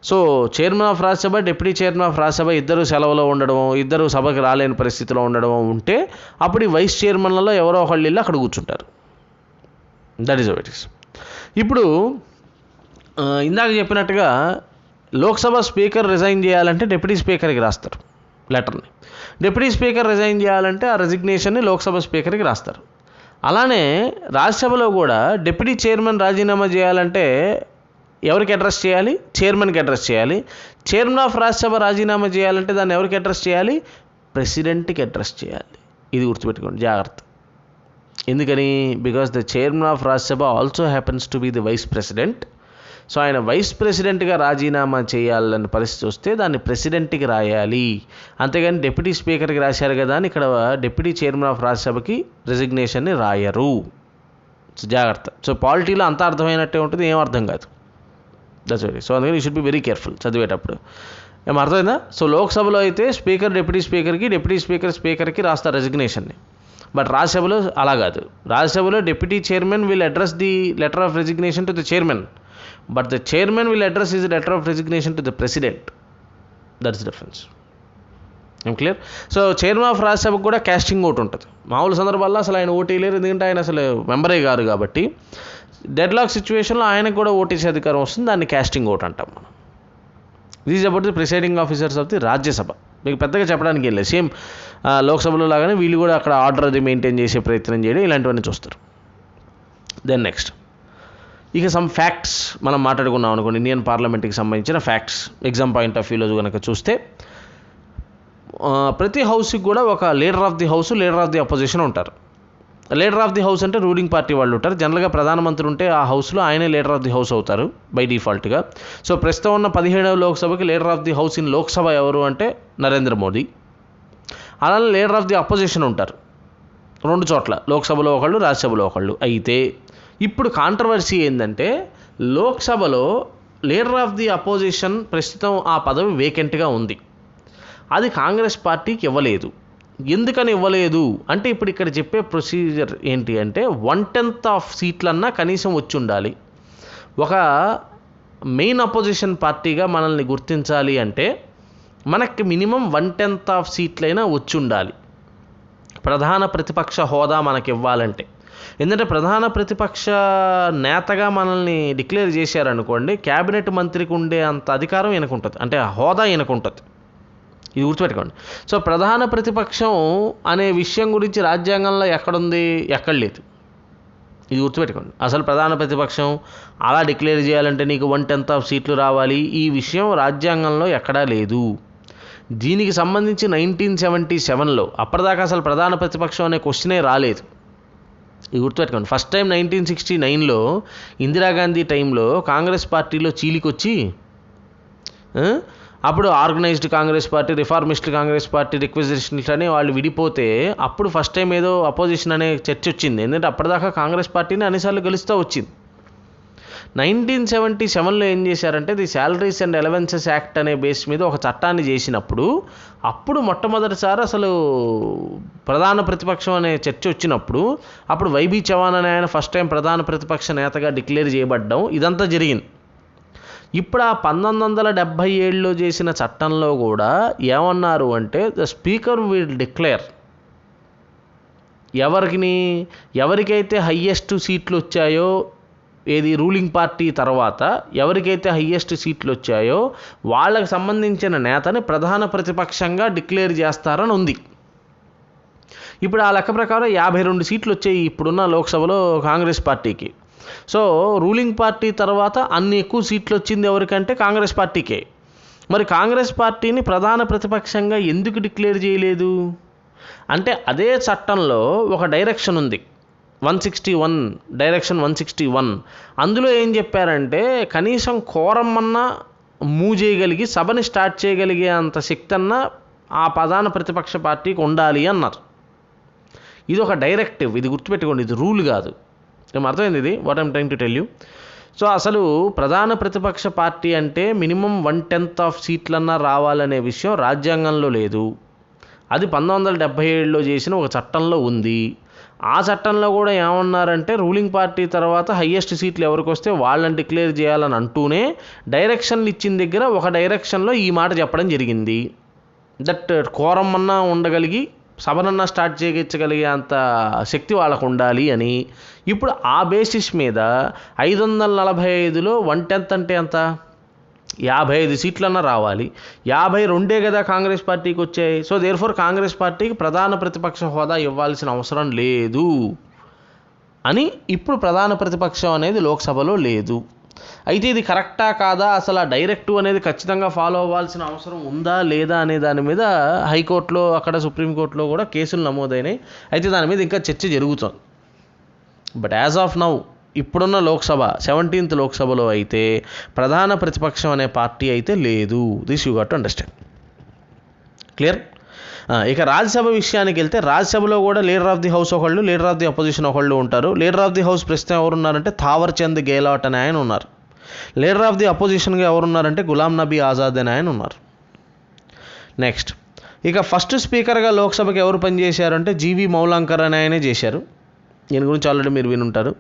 So chairman of Rajya Sabha, deputy chairman of Rajya Sabha ఇద్దరు సెలవులో ఉండడం, ఇద్దరు సభకి రాలేని పరిస్థితిలో ఉండడం ఉంటే అప్పుడు ఈ వైస్ చైర్మన్లలో ఎవరో ఒకళ్ళు వెళ్ళి అక్కడ కూర్చుంటారు. That is it is. ఇప్పుడు ఇందాక చెప్పినట్టుగా లోక్సభ స్పీకర్ రిజైన్ చేయాలంటే డిప్యూటీ స్పీకర్కి రాస్తారు లెటర్ని. డిప్యూటీ స్పీకర్ రిజైన్ చేయాలంటే ఆ రెసిగ్నేషన్ని లోక్సభ స్పీకర్కి రాస్తారు. అలానే రాజ్యసభలో కూడా డిప్యూటీ చైర్మన్ రాజీనామా చేయాలంటే ఎవరికి అడ్రస్ చేయాలి? చైర్మన్కి అడ్రస్ చేయాలి. చైర్మన్ ఆఫ్ రాజ్యసభ రాజీనామా చేయాలంటే దాన్ని ఎవరికి అడ్రస్ చేయాలి? ప్రెసిడెంట్కి అడ్రస్ చేయాలి. ఇది గుర్తుపెట్టుకోండి, జాగ్రత్త. ఎందుకని? Because the chairman of Rajya Sabha also happens to be the vice president. సో ఆయన వైస్ ప్రెసిడెంట్గా రాజీనామా చేయాలని పరిస్థితి వస్తే దాన్ని ప్రెసిడెంట్కి రాయాలి. అంతేగాని డిప్యూటీ స్పీకర్కి రాశారు కదా అని ఇక్కడ డిప్యూటీ చైర్మన్ ఆఫ్ రాజ్యసభకి రెసిగ్నేషన్ని రాయరు. సో జాగ్రత్త. సో పాలిటీలో అంత అర్థమైనట్టే ఉంటుంది, ఏం అర్థం కాదు. That's very. సో అందుకని you should be very careful చదివేటప్పుడు. ఏం అర్థమైందా? సో లోక్సభలో అయితే స్పీకర్ డిప్యూటీ స్పీకర్కి, డిప్యూటీ స్పీకర్ స్పీకర్కి రాస్తారు రెసిగ్నేషన్ని. బట్ రాజ్యసభలో అలా కాదు. రాజ్యసభలో deputy chairman will address the letter of resignation to the chairman, but the chairman will address his letter of resignation to the president. That's difference. ఏం clear? So chairman of రాజ్యసభకు కూడా casting vote ఉంటుంది. మామూలు సందర్భాల్లో అసలు ఆయన vote వేయలేరు, ఎందుకంటే ఆయన అసలు మెంబరే కాదు కాబట్టి. డెడ్లాక్ సిచ్యువేషన్లో ఆయనకు కూడా ఓటేసే అధికారం వస్తుంది, దాన్ని క్యాస్టింగ్ ఓట్ అంటాం మనం. This is about the presiding officers of the Rajya Sabha. మీకు పెద్దగా చెప్పడానికి వెళ్ళలేదు. సేమ్ లోక్సభలో లాగానే వీళ్ళు కూడా అక్కడ ఆర్డర్ అది మెయింటైన్ చేసే ప్రయత్నం చేయడం, ఇలాంటివన్నీ చూస్తారు. దెన్ నెక్స్ట్ ఇక సమ్ ఫ్యాక్ట్స్ మనం మాట్లాడుకున్నాం అనుకోండి. ఇండియన్ పార్లమెంట్కి సంబంధించిన ఫ్యాక్ట్స్ ఎగ్జామ్ పాయింట్ ఆఫ్ వ్యూలో కనుక చూస్తే ప్రతి హౌస్కి కూడా ఒక leader of the house, leader of the opposition ఉంటారు. లీడర్ ఆఫ్ ది హౌస్ అంటే రూలింగ్ పార్టీ వాళ్ళు ఉంటారు. జనరల్గా ప్రధానమంత్రి ఉంటే ఆ హౌస్లో ఆయనే లీడర్ ఆఫ్ ది హౌస్ అవుతారు బై డిఫాల్ట్గా. సో ప్రస్తుతం ఉన్న 17వ లోక్సభకి leader of the house in Lok Sabha ఎవరు అంటే నరేంద్ర మోదీ. అలానే లీడర్ ఆఫ్ ది అపోజిషన్ ఉంటారు 2 చోట్ల, లోక్సభలో ఒకళ్ళు, రాజ్యసభలో ఒకళ్ళు. అయితే ఇప్పుడు కాంట్రవర్సీ ఏంటంటే లోక్సభలో లీడర్ ఆఫ్ ది అపోజిషన్ ప్రస్తుతం ఆ పదవి వేకెంట్గా ఉంది. అది కాంగ్రెస్ పార్టీకి ఇవ్వలేదు. ఎందుకని ఇవ్వలేదు అంటే ఇప్పుడు ఇక్కడ చెప్పే ప్రొసీజర్ ఏంటి అంటే 1/10 ఆఫ్ సీట్లన్నా కనీసం వచ్చి ఉండాలి. ఒక మెయిన్ అపోజిషన్ పార్టీగా మనల్ని గుర్తించాలి అంటే మనకి మినిమం 1/10 ఆఫ్ సీట్లైనా వచ్చి ఉండాలి ప్రధాన ప్రతిపక్ష హోదా మనకి ఇవ్వాలంటే. ఎందుకంటే ప్రధాన ప్రతిపక్ష నేతగా మనల్ని డిక్లేర్ చేశారనుకోండి, క్యాబినెట్ మంత్రికి ఉండే అంత అధికారం ఈయనకుంటుంది, అంటే హోదా ఈయనకుంటుంది. ఇది గుర్తుపెట్టుకోండి. సో ప్రధాన ప్రతిపక్షం అనే విషయం గురించి రాజ్యాంగంలో ఎక్కడుంది? ఎక్కడ లేదు. ఇది గుర్తుపెట్టుకోండి. అసలు ప్రధాన ప్రతిపక్షం అలా డిక్లేర్ చేయాలంటే నీకు 1/10 ఆఫ్ సీట్లు రావాలి, ఈ విషయం రాజ్యాంగంలో ఎక్కడా లేదు. దీనికి సంబంధించి 1977లో అప్పటిదాకా అసలు ప్రధాన ప్రతిపక్షం అనే క్వశ్చనే రాలేదు. ఇది గుర్తుపెట్టుకోండి. ఫస్ట్ టైం 1969లో ఇందిరాగాంధీ టైంలో కాంగ్రెస్ పార్టీలో చీలికొచ్చి అప్పుడు organised Congress party, reformist Congress party, requisitionist అని వాళ్ళు విడిపోతే అప్పుడు ఫస్ట్ టైం ఏదో అపోజిషన్ అనే చర్చ వచ్చింది. ఎందుకంటే అప్పటిదాకా కాంగ్రెస్ పార్టీని అన్నిసార్లు గెలుస్తూ వచ్చింది. 1977లో ఏం చేశారంటే the salaries and allowances act అనే బేస్ మీద ఒక చట్టాన్ని చేసినప్పుడు అప్పుడు మొట్టమొదటిసారి అసలు ప్రధాన ప్రతిపక్షం అనే చర్చ వచ్చినప్పుడు అప్పుడు వైబీ చవాన్ అనే ఆయన ఫస్ట్ టైం ప్రధాన ప్రతిపక్ష నేతగా డిక్లేర్ చేయబడ్డం, ఇదంతా జరిగింది. ఇప్పుడు ఆ 1977లో చేసిన చట్టంలో కూడా ఏమన్నారు అంటే ద స్పీకర్ విల్ డిక్లేర్ ఎవరికైతే హయ్యెస్ట్ సీట్లు వచ్చాయో, ఏది రూలింగ్ పార్టీ తర్వాత ఎవరికైతే హయ్యెస్ట్ సీట్లు వచ్చాయో వాళ్ళకి సంబంధించిన నేతని ప్రధాన ప్రతిపక్షంగా డిక్లేర్ చేస్తారని ఉంది. ఇప్పుడు ఆ లెక్క ప్రకారం 52 సీట్లు వచ్చాయి ఇప్పుడున్న లోక్సభలో కాంగ్రెస్ పార్టీకి. సో రూలింగ్ పార్టీ తర్వాత అన్ని ఎక్కువ సీట్లు వచ్చింది ఎవరికంటే కాంగ్రెస్ పార్టీకే. మరి కాంగ్రెస్ పార్టీని ప్రధాన ప్రతిపక్షంగా ఎందుకు డిక్లేర్ చేయలేదు అంటే అదే చట్టంలో ఒక డైరెక్షన్ ఉంది, 161 డైరెక్షన్ 161. అందులో ఏం చెప్పారంటే కనీసం కోరం అన్నా మూవ్ చేయగలిగి సభని స్టార్ట్ చేయగలిగే అంత శక్తి అన్నా ఆ ప్రధాన ప్రతిపక్ష పార్టీకి ఉండాలి అన్నారు. ఇది ఒక డైరెక్టివ్, ఇది గుర్తుపెట్టుకోండి, ఇది రూల్ కాదు. ఏం అర్థమైంది ఇది what I'm trying to tell you. So అసలు ప్రధాన ప్రతిపక్ష పార్టీ అంటే మినిమం 1/10 ఆఫ్ సీట్లన్నా రావాలనే విషయం రాజ్యాంగంలో లేదు. అది 1977లో చేసిన ఒక చట్టంలో ఉంది. ఆ చట్టంలో కూడా ఏమన్నారంటే రూలింగ్ పార్టీ తర్వాత హయ్యెస్ట్ సీట్లు ఎవరికి వస్తే వాళ్ళని డిక్లేర్ చేయాలని అంటూనే డైరెక్షన్లు ఇచ్చిన దగ్గర ఒక డైరెక్షన్లో ఈ మాట చెప్పడం జరిగింది. దట్ కోరం అన్నా ఉండగలిగి సభనన్నా స్టార్ట్ చేయించగలిగే అంత శక్తి వాళ్ళకు ఉండాలి అని. ఇప్పుడు ఆ బేసిస్ మీద 545లో 1/10 అంటే ఎంత, 55 సీట్లన్నా రావాలి. 52 కదా కాంగ్రెస్ పార్టీకి వచ్చాయి. సో దేర్ఫోర్ కాంగ్రెస్ పార్టీకి ప్రధాన ప్రతిపక్ష హోదా ఇవ్వాల్సిన అవసరం లేదు అని ఇప్పుడు ప్రధాన ప్రతిపక్షం అనేది లోక్సభలో లేదు. అయితే ఇది కరెక్టా కాదా, అసలు ఆ డైరెక్టివ్ అనేది ఖచ్చితంగా ఫాలో అవ్వాల్సిన అవసరం ఉందా లేదా అనే దాని మీద హైకోర్టులో అక్కడ సుప్రీంకోర్టులో కూడా కేసులు నమోదైనాయి. అయితే దాని మీద ఇంకా చర్చ జరుగుతుంది. బట్ యాజ్ ఆఫ్ నౌ ఇప్పుడున్న లోక్సభ 17th లోక్సభలో అయితే ప్రధాన ప్రతిపక్షం అనే పార్టీ అయితే లేదు. This you got to understand. Clear? ఇక రాజ్యసభ విషయానికి వెళ్తే రాజ్యసభలో కూడా లీడర్ ఆఫ్ ది హౌస్ ఒకళ్ళు, లీడర్ ఆఫ్ ది అపోజిషన్ ఒకళ్ళు ఉంటారు. లీడర్ ఆఫ్ ది హౌస్ ప్రస్తుతం ఎవరున్నారంటే థావర్ చంద్ గెహ్లాట్ అనే ఆయన ఉన్నారు. లీడర్ ఆఫ్ ది అపోజిషన్గా ఎవరున్నారంటే గులాం నబీ ఆజాద్ అనే ఆయన ఉన్నారు. నెక్స్ట్ ఇక ఫస్ట్ స్పీకర్గా లోక్సభకి ఎవరు పనిచేశారంటే జీవి మౌలాంకర్ అనే ఆయనే చేశారు. దీని గురించి ఆల్రెడీ మీరు వినుంటారు.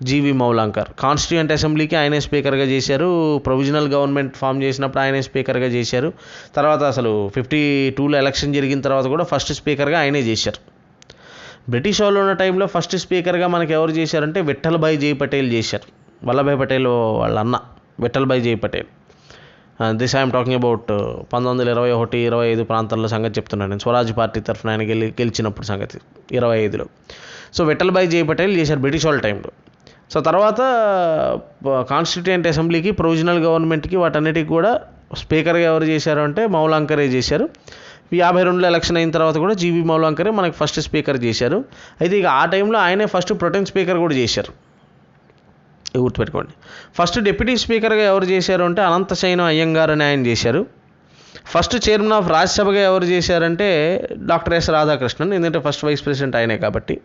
జీవి మౌలాంకర్ కాన్స్టిట్యూయెంట్ అసెంబ్లీకి ఆయనే స్పీకర్గా చేశారు. ప్రొవిజనల్ గవర్నమెంట్ ఫామ్ చేసినప్పుడు ఆయనే స్పీకర్గా చేశారు. తర్వాత అసలు 52లో ఎలక్షన్ జరిగిన తర్వాత కూడా ఫస్ట్ స్పీకర్గా ఆయనే చేశారు. బ్రిటిష్ వాళ్ళు ఉన్న టైంలో ఫస్ట్ స్పీకర్గా మనకి ఎవరు చేశారంటే విఠల్భాయ్ జై పటేల్ చేశారు. వల్లభాయ్ పటేల్ వాళ్ళ అన్న విఠల్భాయ్ జై Patel. This I'm talking about 1921-25 ప్రాంతాల్లో సంగతి చెప్తున్నాను నేను. స్వరాజ్ పార్టీ తరఫున ఆయన గెలిచినప్పుడు సంగతి 25లో. సో విఠల్భాయ్ జై పటేల్ చేశారు బ్రిటిష్ వాళ్ళ టైంలో. సో తర్వాత కాన్స్టిట్యూయెంట్ అసెంబ్లీకి, ప్రొవిజనల్ గవర్నమెంట్కి, వాటన్నిటికి కూడా స్పీకర్గా ఎవరు చేశారు అంటే మౌలాంకరే చేశారు. 52లో ఎలక్షన్ అయిన తర్వాత కూడా జీవి మౌలాంకరే మనకి ఫస్ట్ స్పీకర్ చేశారు. అయితే ఇక ఆ టైంలో ఆయనే ఫస్ట్ ప్రొటెం స్పీకర్ కూడా చేశారు. గుర్తుపెట్టుకోండి. ఫస్ట్ డిప్యూటీ స్పీకర్గా ఎవరు చేశారు అంటే అనంతశయనం అయ్యంగార్ అని ఆయన చేశారు. ఫస్ట్ చైర్మన్ ఆఫ్ రాజ్యసభగా ఎవరు చేశారంటే డాక్టర్ ఎస్ రాధాకృష్ణన్, ఎందుకంటే ఫస్ట్ వైస్ ప్రెసిడెంట్ ఆయనే కాబట్టి.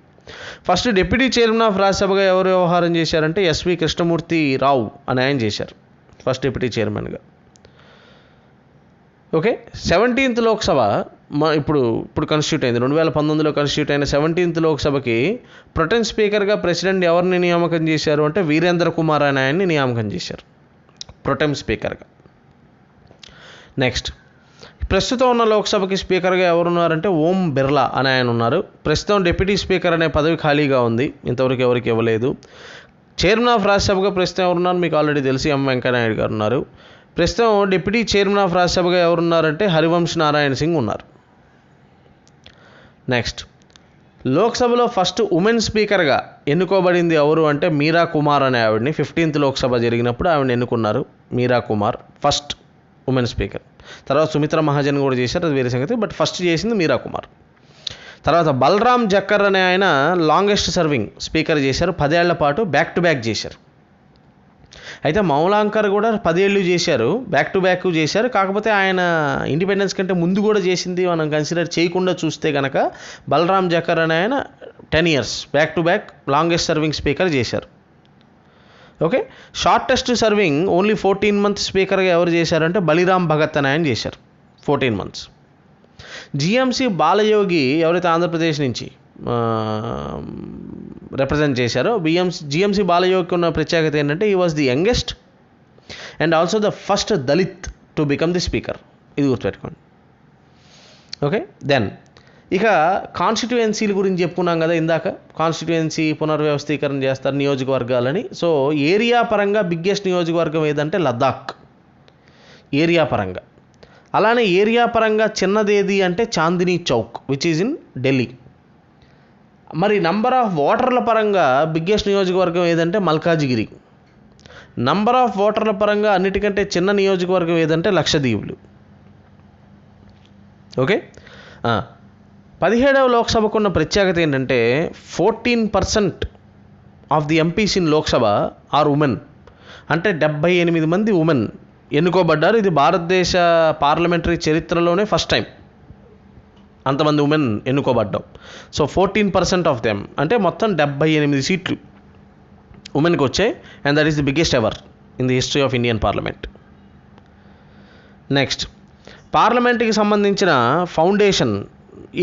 ఫస్ట్ డిప్యూటీ చైర్మన్ ఆఫ్ రాజ్యసభగా ఎవరు వ్యవహారం చేశారంటే ఎస్వి కృష్ణమూర్తి రావు అని ఆయన చేశారు ఫస్ట్ డిప్యూటీ చైర్మన్గా. ఓకే. 17th లోక్సభ ఇప్పుడు కన్స్టిట్యూట్ అయింది. 2019లో కన్స్టిట్యూట్ అయిన 17th లోక్సభకి ప్రొటెం స్పీకర్గా ప్రెసిడెంట్ ఎవరిని నియామకం చేశారు అంటే వీరేంద్ర కుమార్ అనే ఆయన్ని నియామకం చేశారు ప్రొటెం స్పీకర్గా. నెక్స్ట్ ప్రస్తుతం ఉన్న లోక్సభకి స్పీకర్గా ఎవరున్నారంటే ఓం బిర్లా అనే ఆయన ఉన్నారు. ప్రస్తుతం డిప్యూటీ స్పీకర్ అనే పదవి ఖాళీగా ఉంది, ఇంతవరకు ఎవరికి ఇవ్వలేదు. చైర్మన్ ఆఫ్ రాజ్యసభగా ప్రస్తుతం ఎవరున్నారు మీకు ఆల్రెడీ తెలిసి ఎం వెంకయ్యనాయుడు గారు ఉన్నారు. ప్రస్తుతం డిప్యూటీ చైర్మన్ ఆఫ్ రాజ్యసభగా ఎవరున్నారంటే హరివంశ్ నారాయణ సింగ్ ఉన్నారు. నెక్స్ట్ లోక్సభలో ఫస్ట్ ఉమెన్ స్పీకర్గా ఎన్నుకోబడింది ఎవరు అంటే మీరా కుమార్ అనే ఆవిడని 15th లోక్సభ జరిగినప్పుడు ఆవిడని ఎన్నుకున్నారు. మీరా కుమార్ ఫస్ట్ ఉమెన్ స్పీకర్. తర్వాత సుమిత్రా మహాజన్ కూడా చేశారు, అది వేరే సంగతి. బట్ ఫస్ట్ చేసింది మీరా కుమార్. తర్వాత బలరామ్ జక్కర్ అనే ఆయన లాంగెస్ట్ సర్వింగ్ స్పీకర్ చేశారు, 10 ఏళ్ల పాటు బ్యాక్ టు బ్యాక్ చేశారు. అయితే మౌలాంకర్ కూడా 10 ఏళ్ళు చేశారు, బ్యాక్ టు బ్యాక్ చేశారు. కాకపోతే ఆయన ఇండిపెండెన్స్ కంటే ముందు కూడా చేసింది మనం కన్సిడర్ చేయకుండా చూస్తే కనుక బలరామ్ జక్కర్ అనే ఆయన 10 years back to back longest serving speaker చేశారు. Okay. Shortest serving only 14 months స్పీకర్గా ఎవరు చేశారంటే బలిరామ్ భగత్ అని ఆయన చేశారు 14 months. జిఎంసి బాలయోగి ఎవరైతే ఆంధ్రప్రదేశ్ నుంచి రిప్రజెంట్ చేశారో జిఎంసి బాలయోగికి ఉన్న ప్రత్యేకత ఏంటంటే ఈ was the youngest and also the first Dalit to become the speaker. ఇది గుర్తుపెట్టుకోండి. ఓకే. దెన్ ఇక కాన్స్టిట్యుయెన్సీల గురించి చెప్పుకున్నాం కదా ఇందాక. కాన్స్టిట్యుయెన్సీ పునర్వ్యవస్థీకరణ చేస్తారు నియోజకవర్గాలని. సో ఏరియా పరంగా బిగ్గెస్ట్ నియోజకవర్గం ఏదంటే లద్దాఖ్ ఏరియా పరంగా. అలానే ఏరియా పరంగా చిన్నదేది అంటే Chandni Chowk which is in Delhi. మరి నంబర్ ఆఫ్ ఓటర్ల పరంగా బిగ్గెస్ట్ నియోజకవర్గం ఏదంటే మల్కాజిగిరి. నంబర్ ఆఫ్ ఓటర్ల పరంగా అన్నిటికంటే చిన్న నియోజకవర్గం ఏదంటే లక్షద్వీపులు. ఓకే. 17వ లోక్సభకు ఉన్న ప్రత్యేకత ఏంటంటే 14% of the MPs in Lok Sabha are women. అంటే 78 మంది ఉమెన్ ఎన్నుకోబడ్డారు. ఇది భారతదేశ పార్లమెంటరీ చరిత్రలోనే ఫస్ట్ టైం అంతమంది ఉమెన్ ఎన్నుకోబడ్డాం. సో 14% ఆఫ్ దెమ్ అంటే మొత్తం 78 సీట్లు ఉమెన్కి వచ్చాయి, and that is the biggest ever in the history of Indian parliament. Next, పార్లమెంట్కి సంబంధించిన ఫౌండేషన్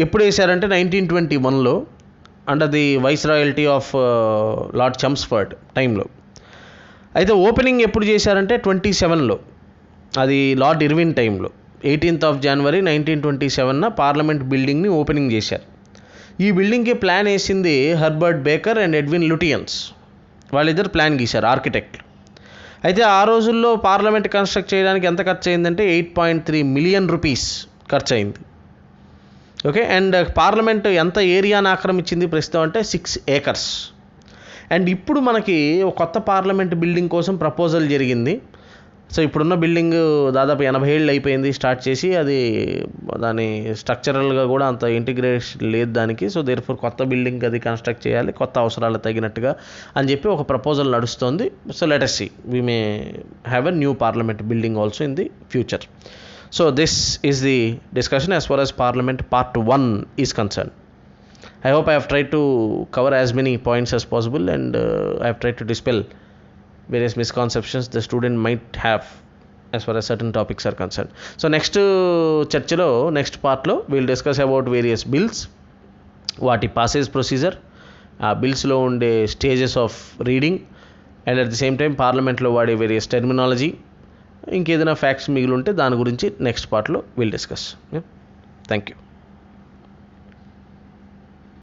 ఎప్పుడు వేశారంటే 1921లో under the vice royalty of lord Chelmsford టైంలో. అయితే ఓపెనింగ్ ఎప్పుడు చేశారంటే 27లో, అది లార్డ్ ఇర్విన్ టైంలో 18th of January 1927 పార్లమెంట్ బిల్డింగ్ని ఓపెనింగ్ చేశారు. ఈ బిల్డింగ్కి ప్లాన్ వేసింది Herbert Baker and Edwin Lutyens, వాళ్ళిద్దరు ప్లాన్ గీశారు, ఆర్కిటెక్ట్. అయితే ఆ రోజుల్లో పార్లమెంట్ కన్స్ట్రక్ట్ చేయడానికి ఎంత ఖర్చు అయిందంటే 8.3 మిలియన్ రూపీస్ ఖర్చు అయింది. ఓకే, అండ్ పార్లమెంట్ ఎంత ఏరియాను ఆక్రమించింది ప్రస్తుతం అంటే 6 acres. అండ్ ఇప్పుడు మనకి ఒక కొత్త పార్లమెంట్ బిల్డింగ్ కోసం ప్రపోజల్ జరిగింది. సో ఇప్పుడున్న బిల్డింగ్ దాదాపు 80 ఏళ్ళు అయిపోయింది స్టార్ట్ చేసి, అది దాని స్ట్రక్చరల్గా కూడా అంత ఇంటిగ్రేషన్ లేదు దానికి. సో దేర్ఫోర్ కొత్త బిల్డింగ్ అది కన్స్ట్రక్ట్ చేయాలి కొత్త అవసరాలు తగినట్టుగా అని చెప్పి ఒక ప్రపోజల్ నడుస్తుంది. So let us see, we may have a new parliament building also in the future. So this is the discussion as far as Parliament Part 1 is concerned. I hope I have tried to cover as many points as possible, and I have tried to dispel various misconceptions the student might have as far as certain topics are concerned. So next చర్చలో next పార్ట్లో we'll discuss about various bills, వాటి passage procedure, ఆ బిల్స్లో ఉండే stages of reading, and at the same time పార్లమెంట్లో వాడే various terminology, ఇంకేదైనా facts మిగిలి ఉంటే దాని గురించి నెక్స్ట్ పార్ట్లో విల్ డిస్కస్. Thank you.